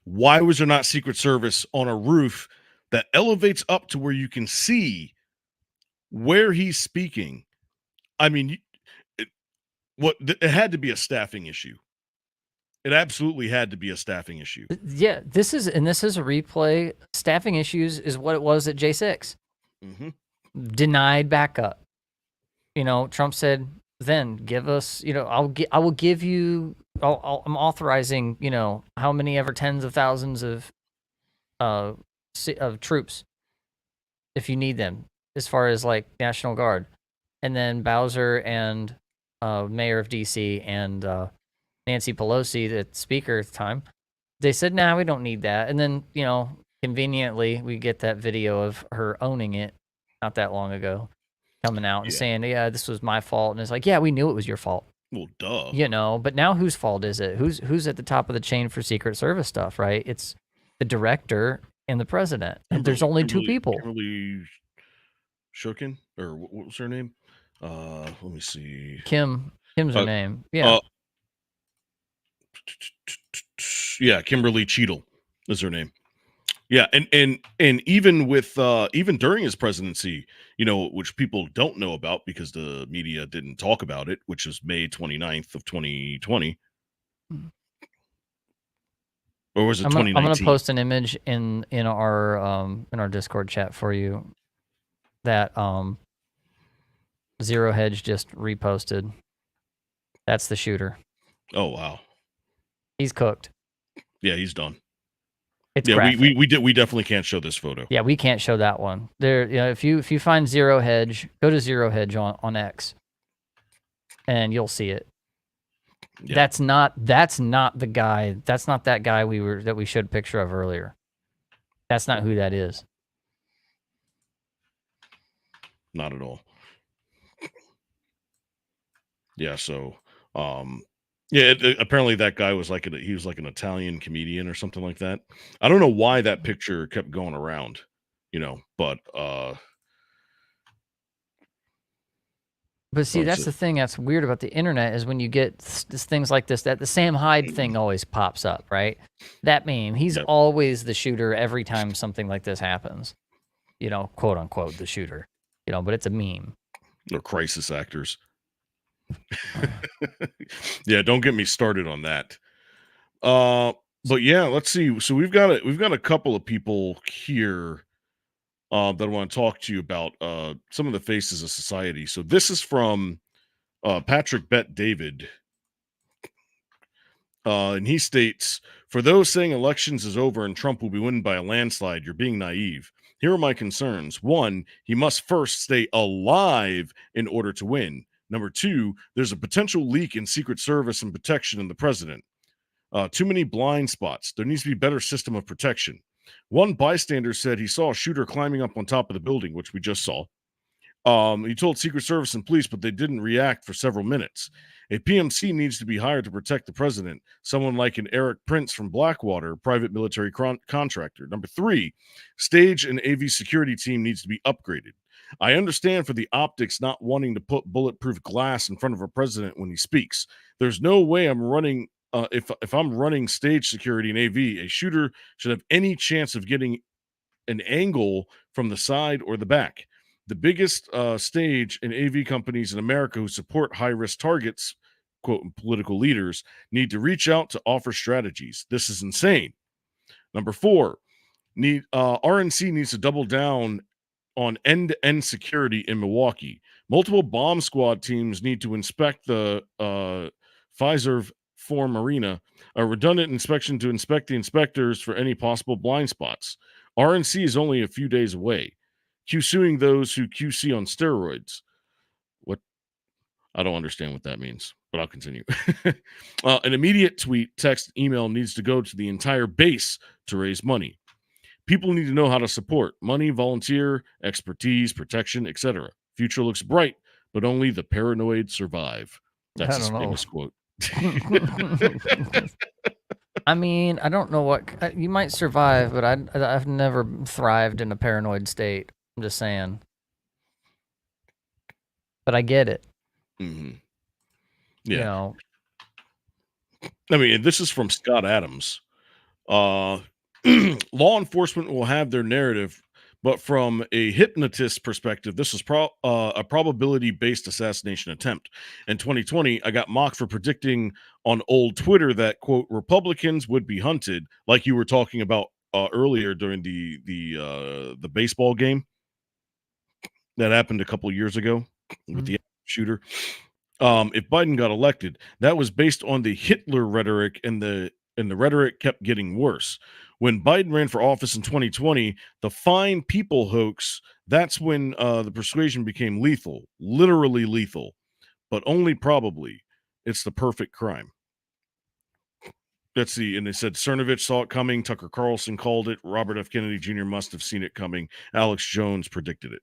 Why was there not Secret Service on a roof that elevates up to where you can see where he's speaking? I mean, it had to be a staffing issue. It absolutely had to be a staffing issue. Yeah, this is a replay. Staffing issues is what it was at J6. Mm-hmm. Denied backup. You know, Trump said, then give us, you know, I will give you, I'm authorizing, you know, how many ever tens of thousands of troops if you need them, as far as like National Guard. And then Bowser and Mayor of DC and Nancy Pelosi, the speaker at the time, they said, nah, we don't need that. And then, you know, conveniently, we get that video of her owning it not that long ago, coming out and saying, yeah, this was my fault. And it's like, yeah, we knew it was your fault. Well, duh. You know, but now whose fault is it? Who's at the top of the chain for Secret Service stuff, right? It's the director and the president. And there's only two people. Kimberly Shookin, or what was her name? Let me see. Kim's her name. Yeah. Yeah, Kimberly Cheadle is her name. Yeah, and even with even during his presidency, you know, which people don't know about because the media didn't talk about it, which is May 29th of 2020. Or was it 2019? I'm going to post an image in our Discord chat for you that Zero Hedge just reposted. That's the shooter. Oh wow. He's cooked. Yeah, he's done. It's yeah, graphic. we definitely can't show this photo. Yeah, we can't show that one. There, you know, if you find Zero Hedge, go to Zero Hedge on X, and you'll see it. Yeah. That's not the guy. That's not that guy that we showed a picture of earlier. That's not who that is. Not at all. Yeah. So, yeah. Apparently, that guy was he was like an Italian comedian or something like that. I don't know why that picture kept going around, you know. But see, that's the thing that's weird about the internet is when you get things like this, that the Sam Hyde thing always pops up, right? That meme, he's always the shooter every time something like this happens. You know, quote unquote, the shooter. You know, but it's a meme. They're crisis actors. Yeah, don't get me started on that. But yeah, let's see. So we've got a couple of people here that I want to talk to you about some of the faces of society. So this is from Patrick Bet David. And he states, for those saying elections is over and Trump will be winning by a landslide, you're being naive. Here are my concerns. One, he must first stay alive in order to win. Number two, there's a potential leak in Secret Service and protection in the president. Too many blind spots. There needs to be a better system of protection. One bystander said he saw a shooter climbing up on top of the building, which we just saw. He told Secret Service and police, but they didn't react for several minutes. A PMC needs to be hired to protect the president, someone like an Eric Prince from Blackwater, private military contractor. Number three, stage and AV security team needs to be upgraded. I understand for the optics not wanting to put bulletproof glass in front of a president when he speaks. There's no way I'm running, if I'm running stage security and AV, a shooter should have any chance of getting an angle from the side or the back. The biggest stage and AV companies in America who support high-risk targets, quote, political leaders, need to reach out to offer strategies. This is insane. Number four, RNC needs to double down on end-to-end security in Milwaukee. Multiple bomb squad teams need to inspect the Pfizer Forum Arena, a redundant inspection to inspect the inspectors for any possible blind spots. RNC is only a few days away. QCing those who QC on steroids. What? I don't understand what that means. but I'll continue. An immediate tweet, text, email needs to go to the entire base to raise money. People need to know how to support money, volunteer, expertise, protection, etc. Future looks bright, but only the paranoid survive. That's I his don't know. famous quote. I mean, I don't know what you might survive, but I've never thrived in a paranoid state. I'm just saying. But I get it. Mm-hmm. You Yeah. know, I mean, this is from Scott Adams. Law enforcement will have their narrative, but from a hypnotist perspective, this is a probability-based assassination attempt. In 2020, I got mocked for predicting on old Twitter that, quote, Republicans would be hunted, like you were talking about earlier during the baseball game that happened a couple years ago with the shooter. If Biden got elected, that was based on the Hitler rhetoric, and the rhetoric kept getting worse. When Biden ran for office in 2020, the fine people hoax, that's when the persuasion became lethal, literally lethal, but only probably. It's the perfect crime. Let's see. And they said Cernovich saw it coming. Tucker Carlson called it. Robert F. Kennedy Jr. must have seen it coming. Alex Jones predicted it.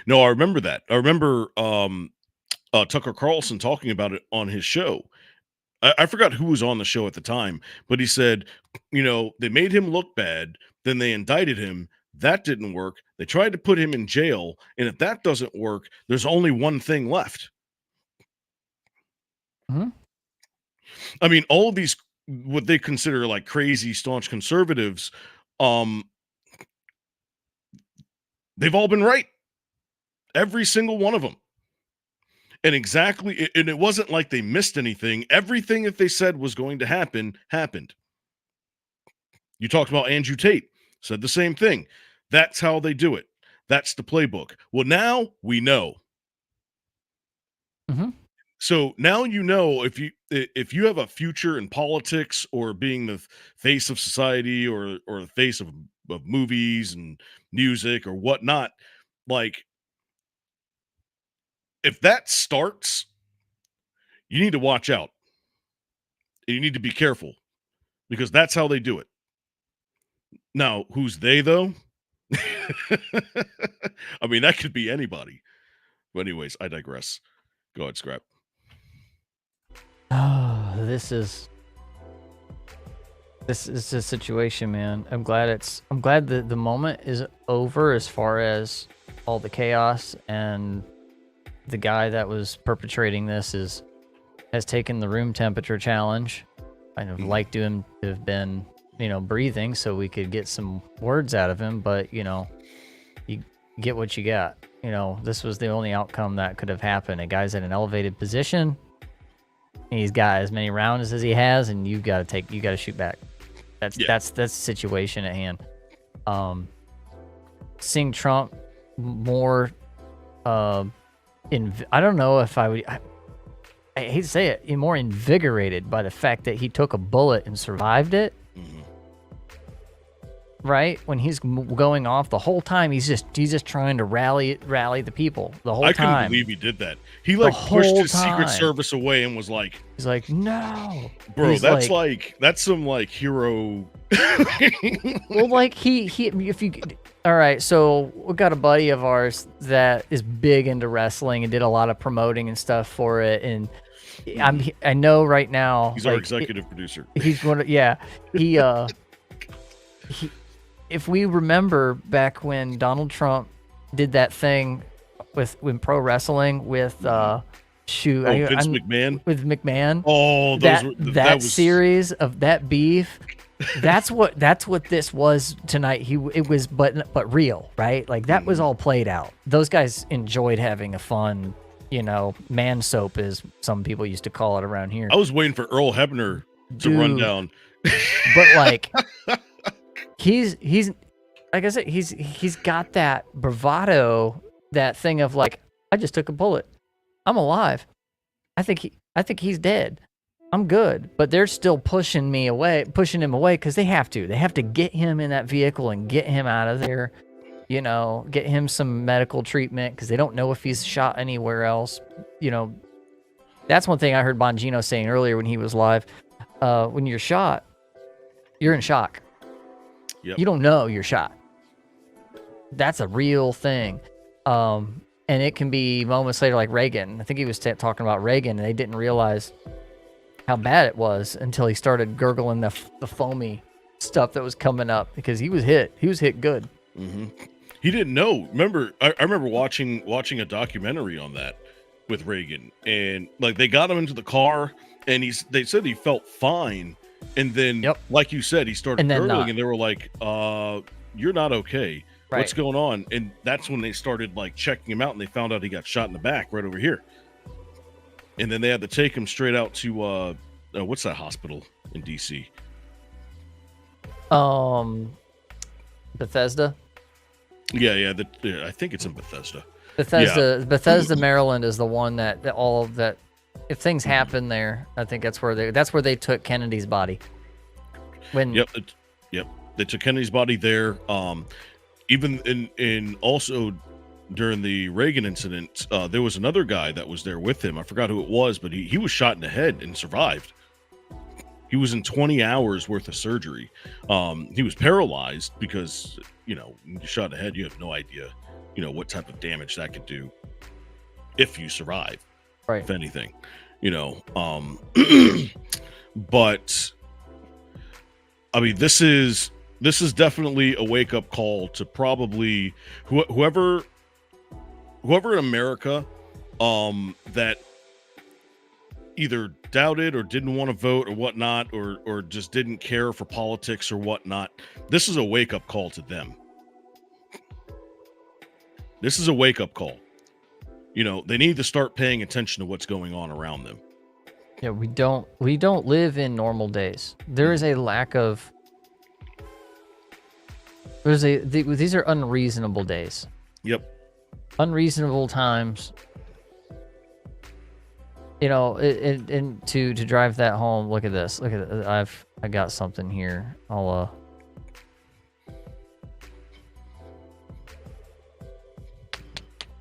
No, I remember that. I remember Tucker Carlson talking about it on his show. I forgot who was on the show at the time, but he said, they made him look bad. Then they indicted him. That didn't work. They tried to put him in jail. And if that doesn't work, there's only one thing left. Mhm. I mean, all of these, what they consider like crazy, staunch conservatives, they've all been right. Every single one of them. And it wasn't like they missed anything. Everything that they said was going to happen, happened. You talked about Andrew Tate, said the same thing. That's how they do it. That's the playbook. Well, now we know. Mhm. So now you know if you have a future in politics or being the face of society or the face of movies and music or whatnot, like if that starts, you need to watch out. And you need to be careful because that's how they do it. Now, who's they though? I mean, that could be anybody. But anyways, I digress. Go ahead, Scrap. Oh, this is a situation, man. I'm glad that the moment is over as far as all the chaos, and the guy that was perpetrating this has taken the room temperature challenge. I'd have liked him to have been, breathing so we could get some words out of him, but you get what you got. This was the only outcome that could have happened. A guy's in an elevated position. He's got as many rounds as he has, and you got to shoot back. That's the situation at hand. Seeing Trump more, I don't know if I would. I hate to say it, more invigorated by the fact that he took a bullet and survived it. Mm-hmm. Right when he's going off the whole time, he's just trying to rally the people the whole time. I couldn't believe he did that. He pushed his Secret Service away and was like, he's like, no, bro, that's that's some hero. Well, all right, so we got a buddy of ours that is big into wrestling and did a lot of promoting and stuff for it, and I know right now he's our executive producer. He's going to, he if we remember back when Donald Trump did that thing with pro wrestling with Vince McMahon. With McMahon. Oh, that series of that beef. That's what this was tonight. It was but real, right? Like that was all played out. Those guys enjoyed having a fun, man soap, as some people used to call it around here. I was waiting for Earl Hebner to run down. But he's like I said, he's got that bravado, that thing of I just took a bullet. I'm alive. I think he's dead. I'm good. But they're still pushing him away because they have to. They have to get him in that vehicle and get him out of there. you know, get him some medical treatment because they don't know if he's shot anywhere else. You know, that's one thing I heard Bongino saying earlier when he was live. When you're shot, you're in shock. Yep. You don't know you're shot. That's a real thing. And it can be moments later, like Reagan. I think he was talking about Reagan, and they didn't realize how bad it was until he started gurgling the foamy stuff that was coming up because he was hit. He was hit good. Mm-hmm. He didn't know. Remember, I remember watching a documentary on that with Reagan, and like they got him into the car, and they said he felt fine, and then, like you said, he started gurgling, and they were like, "You're not okay. Right. What's going on?" And that's when they started like checking him out, and they found out he got shot in the back right over here. And then they had to take him straight out to what's that hospital in DC? Bethesda. Yeah. I think it's in Bethesda. Bethesda, Maryland is the one that all of that. If things happen there, I think that's where they took Kennedy's body. Yep. They took Kennedy's body there. Even in also during the Reagan incident, there was another guy that was there with him. I forgot who it was, but he was shot in the head and survived. He was in 20 hours worth of surgery. He was paralyzed because, you know, when you shot in the head, you have no idea, you know, what type of damage that could do if you survive, right? If anything, you know. But I mean, this is definitely a wake up call to probably whoever in America that either doubted or didn't want to vote or whatnot, or just didn't care for politics or whatnot. This is a wake up call to them. This is a wake up call. You know, they need to start paying attention to what's going on around them. Yeah, we don't live in normal days. There is a lack of. These are unreasonable days. Yep. Unreasonable times. You know, and to drive that home. Look at this. Look at it. I got something here. I'll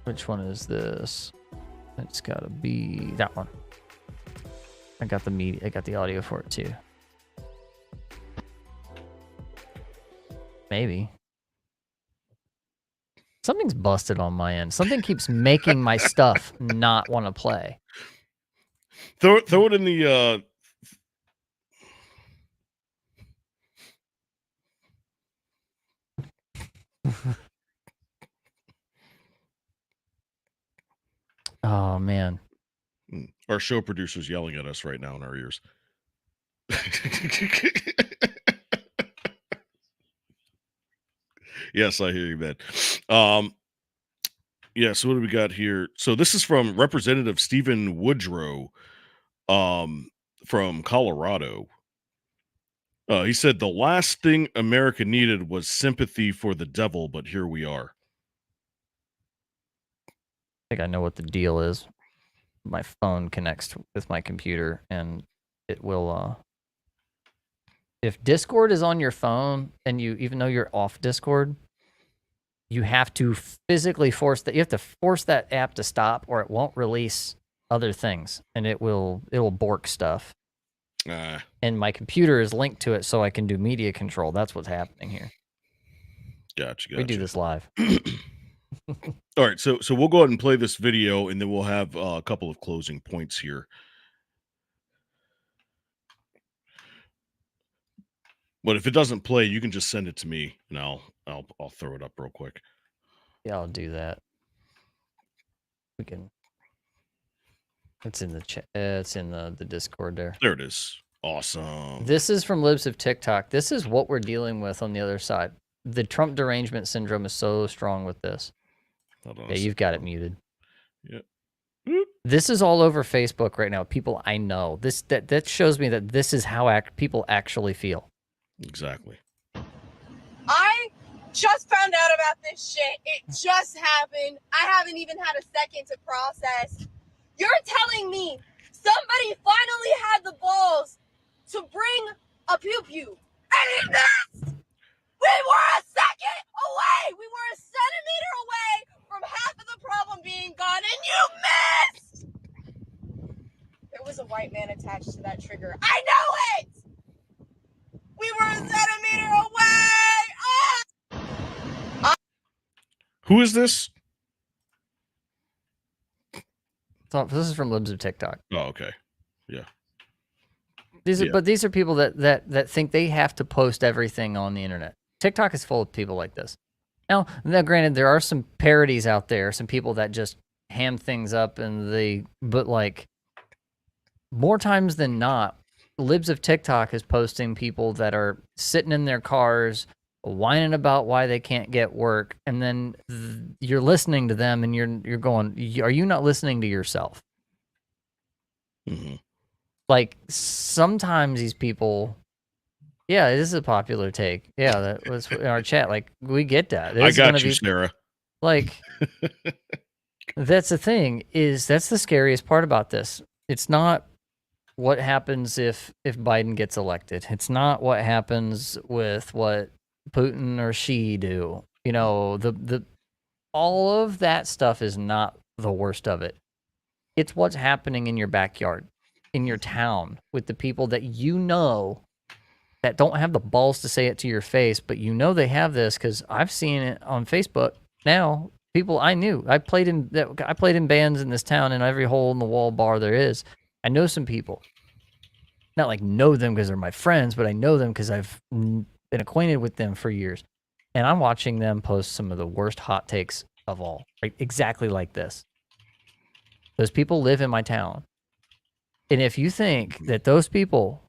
Which one is this? It's gotta be that one. I got the audio for it too. Maybe. Something's busted on my end. Something keeps making my stuff not want to play. Throw it in the Oh man. Our show producer's yelling at us right now in our ears. Yes, I hear you, man. Yeah, so what do we got here? So this is from Representative Stephen Woodrow from Colorado. He said the last thing America needed was sympathy for the devil, but here we are. I think I know what the deal is. My phone connects with my computer, and it will. If Discord is on your phone, and even though you're off Discord, you have to physically force that. You have to force that app to stop, or it won't release other things, and it will bork stuff. And my computer is linked to it, so I can do media control. That's what's happening here. Gotcha. We do this live. All right, so we'll go ahead and play this video, and then we'll have a couple of closing points here. But if it doesn't play, you can just send it to me, and I'll throw it up real quick. Yeah, I'll do that. We can. It's in the chat. It's in the Discord there. There it is. Awesome. This is from Libs of TikTok. This is what we're dealing with on the other side. The Trump derangement syndrome is so strong with this. Yeah, you've got it muted. Yeah. This is all over Facebook right now. People I know. That shows me that this is how people actually feel. Exactly. I just found out about this shit. It just happened. I haven't even had a second to process. You're telling me somebody finally had the balls to bring a pew-pew, and he missed! We were a second away! We were a white man attached to that trigger. I know it! We were a centimeter away! Ah! Who is this? So this is from Libs of TikTok. Oh, okay. Yeah. But these are people that think they have to post everything on the internet. TikTok is full of people like this. Now, granted, there are some parodies out there, some people that just ham things up, but like more times than not, Libs of TikTok is posting people that are sitting in their cars, whining about why they can't get work, and then you're listening to them, and you're going, are you not listening to yourself? Mm-hmm. Like sometimes these people, yeah, it is a popular take. Yeah, that was in our chat. Like we get that. I got you, Sarah. Like that's the thing that's the scariest part about this. It's not what happens if Biden gets elected. It's not what happens with what Putin or Xi do. You know, the all of that stuff is not the worst of it. It's what's happening in your backyard, in your town, with the people that you know that don't have the balls to say it to your face, but you know they have this because I've seen it on Facebook. Now, people I knew, I played in bands in this town, in every hole in the wall bar there is. I know some people, not like know them because they're my friends, but I know them because I've been acquainted with them for years, and I'm watching them post some of the worst hot takes of all, right? Exactly like this. Those people live in my town. And if you think that those people,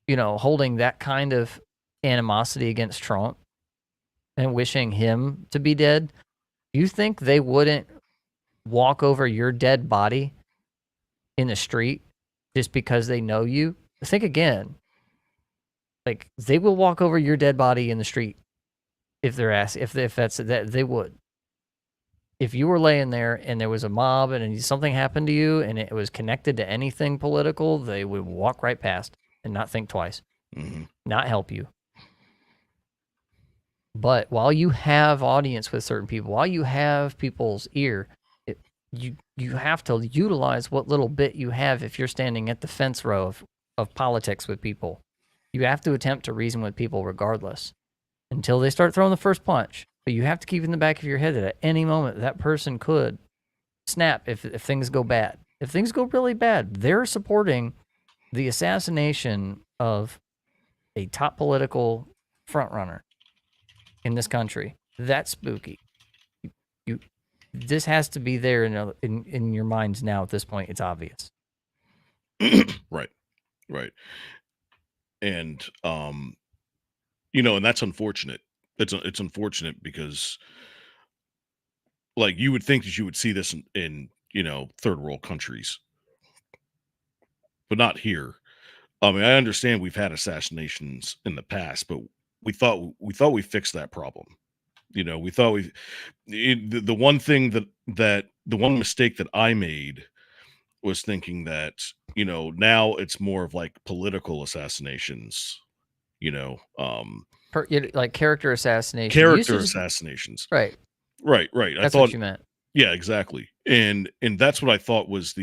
you know, holding that kind of animosity against Trump and wishing him to be dead, you think they wouldn't walk over your dead body in the street just because they know you? Think again. Like, they will walk over your dead body in the street if they're asked, if that's that they would. If you were laying there and there was a mob and something happened to you and it was connected to anything political, they would walk right past and not think twice, not help you. But while you have audience with certain people, while you have people's ear, you have to utilize what little bit you have if you're standing at the fence row of politics with people. You have to attempt to reason with people regardless until they start throwing the first punch. But you have to keep in the back of your head that at any moment that person could snap if things go bad. If things go really bad, they're supporting the assassination of a top political frontrunner in this country. That's spooky. This has to be there in your minds now. At this point, it's obvious. Right. And you know, and that's unfortunate. It's unfortunate because, like, you would think that you would see this in you know, third world countries, but not here. I mean, I understand we've had assassinations in the past, but we thought we fixed that problem. You know, we thought the one thing that the one mistake that I made was thinking that, you know, now it's more of like political assassinations, you know, like character assassination. character assassinations. Right. Right. That's I thought, what you meant. yeah, exactly. And that's what I thought was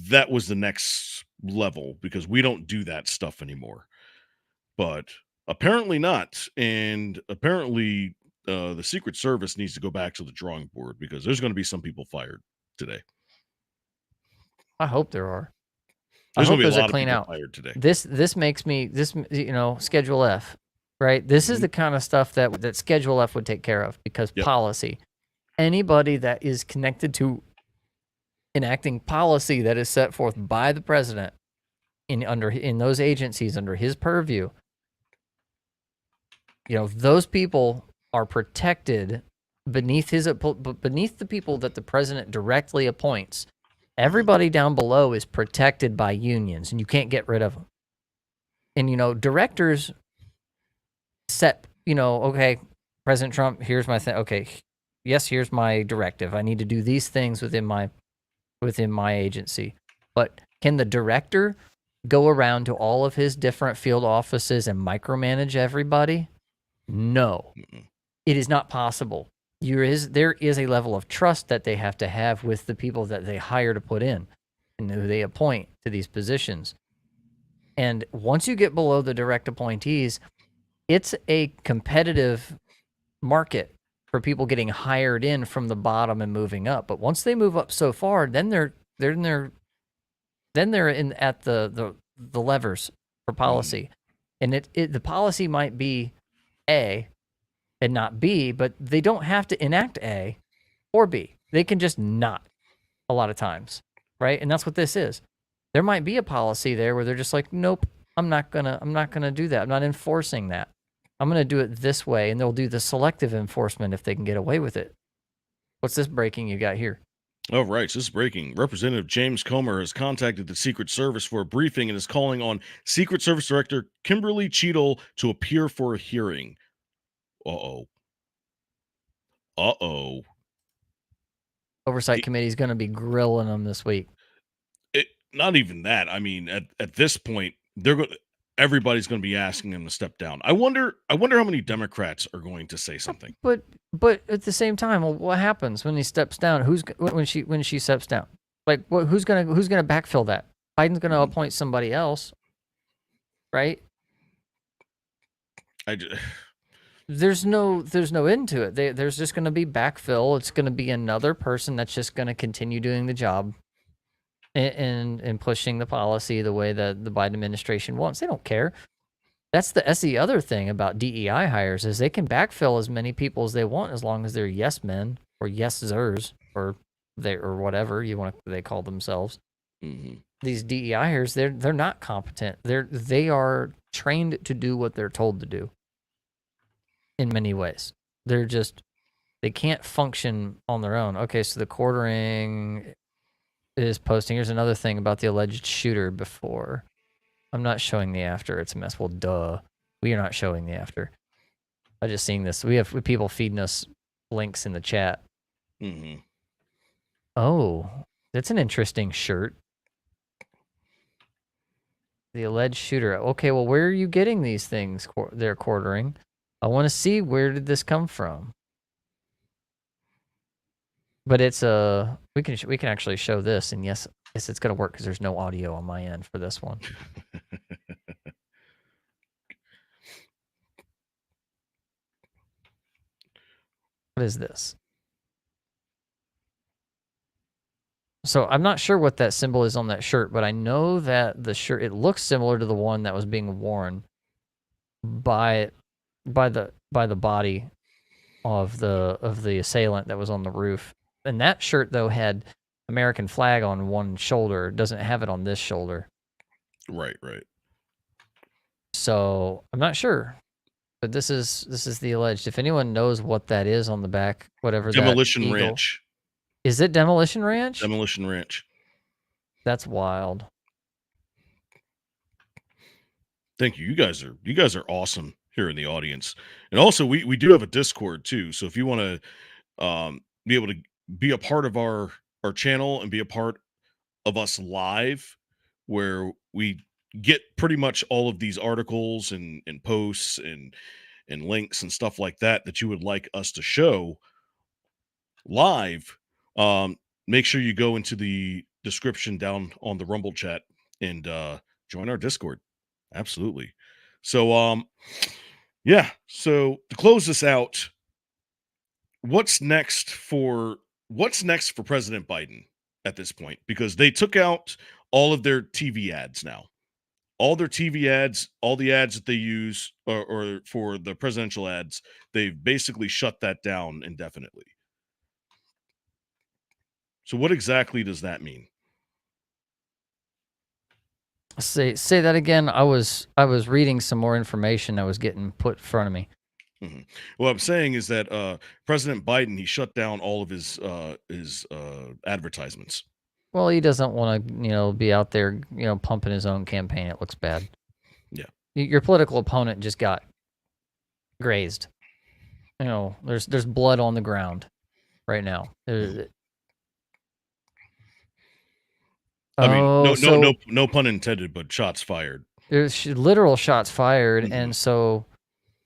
that was the next level, because we don't do that stuff anymore. But apparently not. And apparently the Secret Service needs to go back to the drawing board, because there's going to be some people fired today. I hope there are. There's I hope going to be there's a lot clean of people out. fired today. This makes me you know, Schedule F, right? This is the kind of stuff that Schedule F would take care of, because policy. Anybody that is connected to enacting policy that is set forth by the president in those agencies under his purview, you know, those people are protected beneath the people that the president directly appoints. Everybody down below is protected by unions, and you can't get rid of them. And, you know, directors set, you know, okay, President Trump, here's my thing. Okay, yes, here's my directive. I need to do these things within my agency. But can the director go around to all of his different field offices and micromanage everybody? No. It is not possible. There is a level of trust that they have to have with the people that they hire to put in. and who they appoint to these positions. And once you get below the direct appointees, it's a competitive market for people getting hired in from the bottom and moving up. But once they move up so far, then they're at the levers for policy. And the policy might be A and not B, but they don't have to enact A or B. They can just not a lot of times, right? And that's what this is. There might be a policy there where they're just like, nope, I'm not gonna do that. I'm not enforcing that. I'm gonna do it this way, and they'll do the selective enforcement if they can get away with it. What's this breaking you got here? Oh, right. So this is breaking. Representative James Comer has contacted the Secret Service for a briefing and is calling on Secret Service Director Kimberly Cheadle to appear for a hearing. Uh-oh. Uh-oh. Oversight Committee is going to be grilling them this week. Not even that. I mean, at this point, everybody's going to be asking him to step down. I wonder how many Democrats are going to say something. But at the same time, well, what happens when he steps down? When she steps down? Like, who's gonna backfill that? Biden's gonna appoint somebody else, right? There's no end to it. There's just gonna be backfill. It's gonna be another person that's just gonna continue doing the job and pushing the policy the way that the Biden administration wants. They don't care. That's the other thing about DEI hires is they can backfill as many people as they want as long as they're yes men or yes-zers or whatever they call themselves. Mm-hmm. These DEI hires, they're not competent. They are trained to do what they're told to do. In many ways, they can't function on their own. Okay, so the quartering is posting. Here's another thing about the alleged shooter before. I'm not showing the after. It's a mess. Well, duh. We are not showing the after. I just seeing this. We have people feeding us links in the chat. Mm-hmm. Oh, that's an interesting shirt. The alleged shooter. Okay, well, where are you getting these things they're quartering? I want to see, where did this come from? But it's we can actually show this, and yes, it's gonna work because there's no audio on my end for this one. What is this? So I'm not sure what that symbol is on that shirt, but I know that the shirt, it looks similar to the one that was being worn by the body of the assailant that was on the roof. And that shirt though had American flag on one shoulder. It doesn't have it on this shoulder. Right. So I'm not sure, but this is the alleged. If anyone knows what that is on the back, whatever Demolition that eagle, Ranch. Is it Demolition Ranch? Demolition Ranch. That's wild. Thank you. You guys are awesome here in the audience. And also we do have a Discord too. So if you want to be able to be a part of our channel and be a part of us live, where we get pretty much all of these articles and posts and links and stuff like that you would like us to show live, make sure you go into the description down on the Rumble chat and join our Discord. Absolutely. So yeah, so to close this out, what's next for President Biden at this point? Because they took out all of their TV ads now. All their TV ads, all the ads that they use or for the presidential ads, they've basically shut that down indefinitely. So what exactly does that mean? Say that again. I was reading some more information that was getting put in front of me. Mm-hmm. What I'm saying is that President Biden, he shut down all of his advertisements. Well, he doesn't want to, be out there, pumping his own campaign. It looks bad. Yeah. Your political opponent just got grazed. There's blood on the ground right now. I mean, no pun intended, but shots fired. There's literal shots fired, Mm-hmm. and so,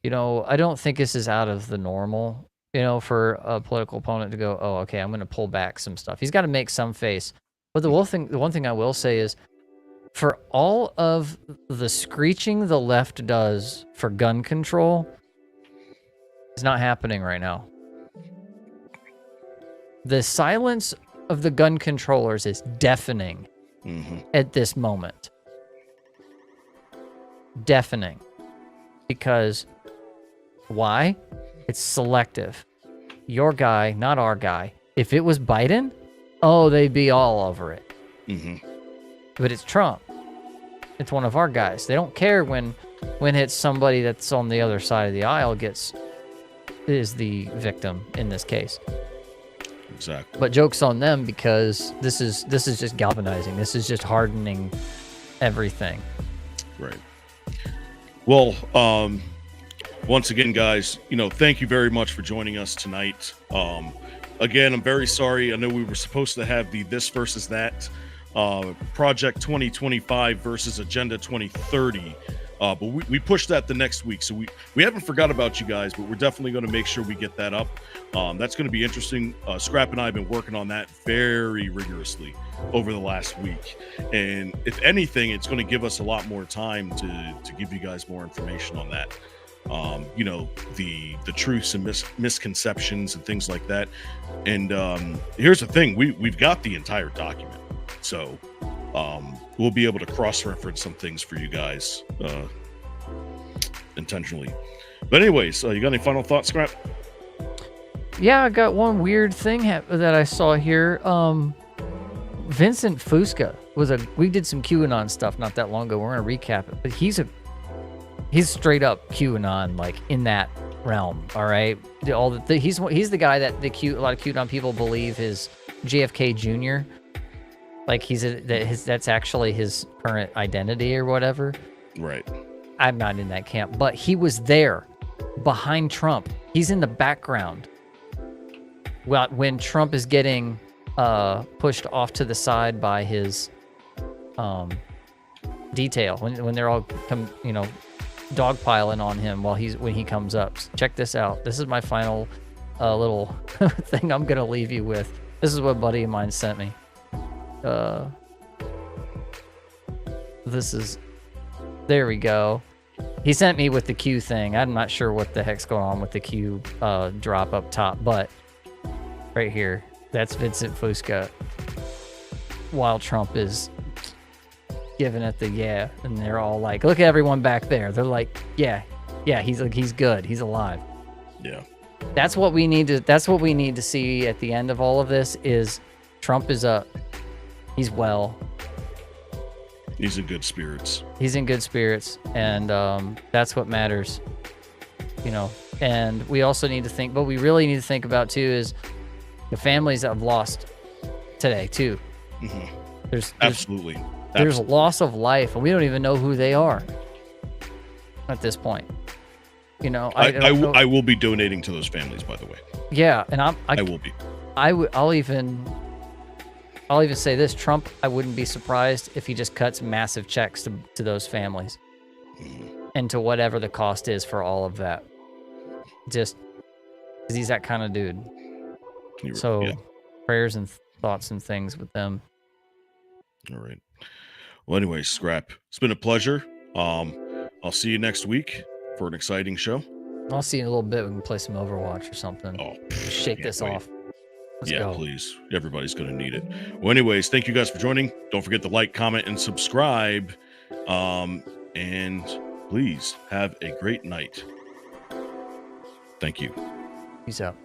I don't think this is out of the normal, for a political opponent to go, oh, okay, I'm going to pull back some stuff. He's got to make some face. But the one thing I will say is, for all of the screeching the left does for gun control, it's not happening right now. The silence of the gun controllers is deafening at this moment. Deafening. Because why? It's selective. Your guy, not our guy. If it was Biden, oh, they'd be all over it. But it's Trump. It's one of our guys. They don't care when it's somebody that's on the other side of the aisle is the victim in this case. Exactly. But joke's on them, because this is just galvanizing. This is just hardening everything. Right. Well, once again, guys, thank you very much for joining us tonight. Again, I'm very sorry. I know we were supposed to have the This Versus That, Project 2025 versus Agenda 2030, but we pushed that the next week. So we haven't forgot about you guys, but we're definitely going to make sure we get that up. That's going to be interesting. Scrap and I have been working on that very rigorously over the last week. And if anything, it's going to give us a lot more time to give you guys more information on that. The truths and misconceptions and things like that. And here's the thing, we've got the entire document, so we'll be able to cross-reference some things for you guys intentionally. But anyways, you got any final thoughts, Scrap? Yeah, I got one weird thing that I saw here. Vincent Fusca we did some QAnon stuff not that long ago. We're gonna recap it, but he's straight up QAnon, like in that realm. All right, he's the guy that a lot of QAnon people believe is JFK Jr. Like that's actually his current identity or whatever. Right. I'm not in that camp, but he was there behind Trump. He's in the background. Well, when Trump is getting pushed off to the side by his detail, when they're all dogpiling on him when he comes up. Check this out. This is my final little thing I'm gonna leave you with. This is what a buddy of mine sent me. There we go. He sent me with the Q thing. I'm not sure what the heck's going on with the Q drop up top, but right here, that's Vincent Fusca while Trump is giving it the yeah, and they're all like, look at everyone back there. They're like, yeah, he's good, he's alive. Yeah. That's what we need to see at the end of all of this is Trump is up. He's well. He's in good spirits. And that's what matters. And we also need to think, what we really need to think about too is the families that have lost today too. There's Absolutely. There's loss of life, and we don't even know who they are at this point. I will be donating to those families, by the way. Yeah, and I will be. I'll even say this: Trump, I wouldn't be surprised if he just cuts massive checks to those families, and to whatever the cost is for all of that. Just because he's that kind of dude. Prayers and thoughts and things with them. All right. Well, anyway, Scrap, it's been a pleasure. I'll see you next week for an exciting show. I'll see you in a little bit. We can play some Overwatch or something. Oh, shake this off. Let's go. Please. Everybody's going to need it. Well, anyways, thank you guys for joining. Don't forget to like, comment, and subscribe. And please have a great night. Thank you. Peace out.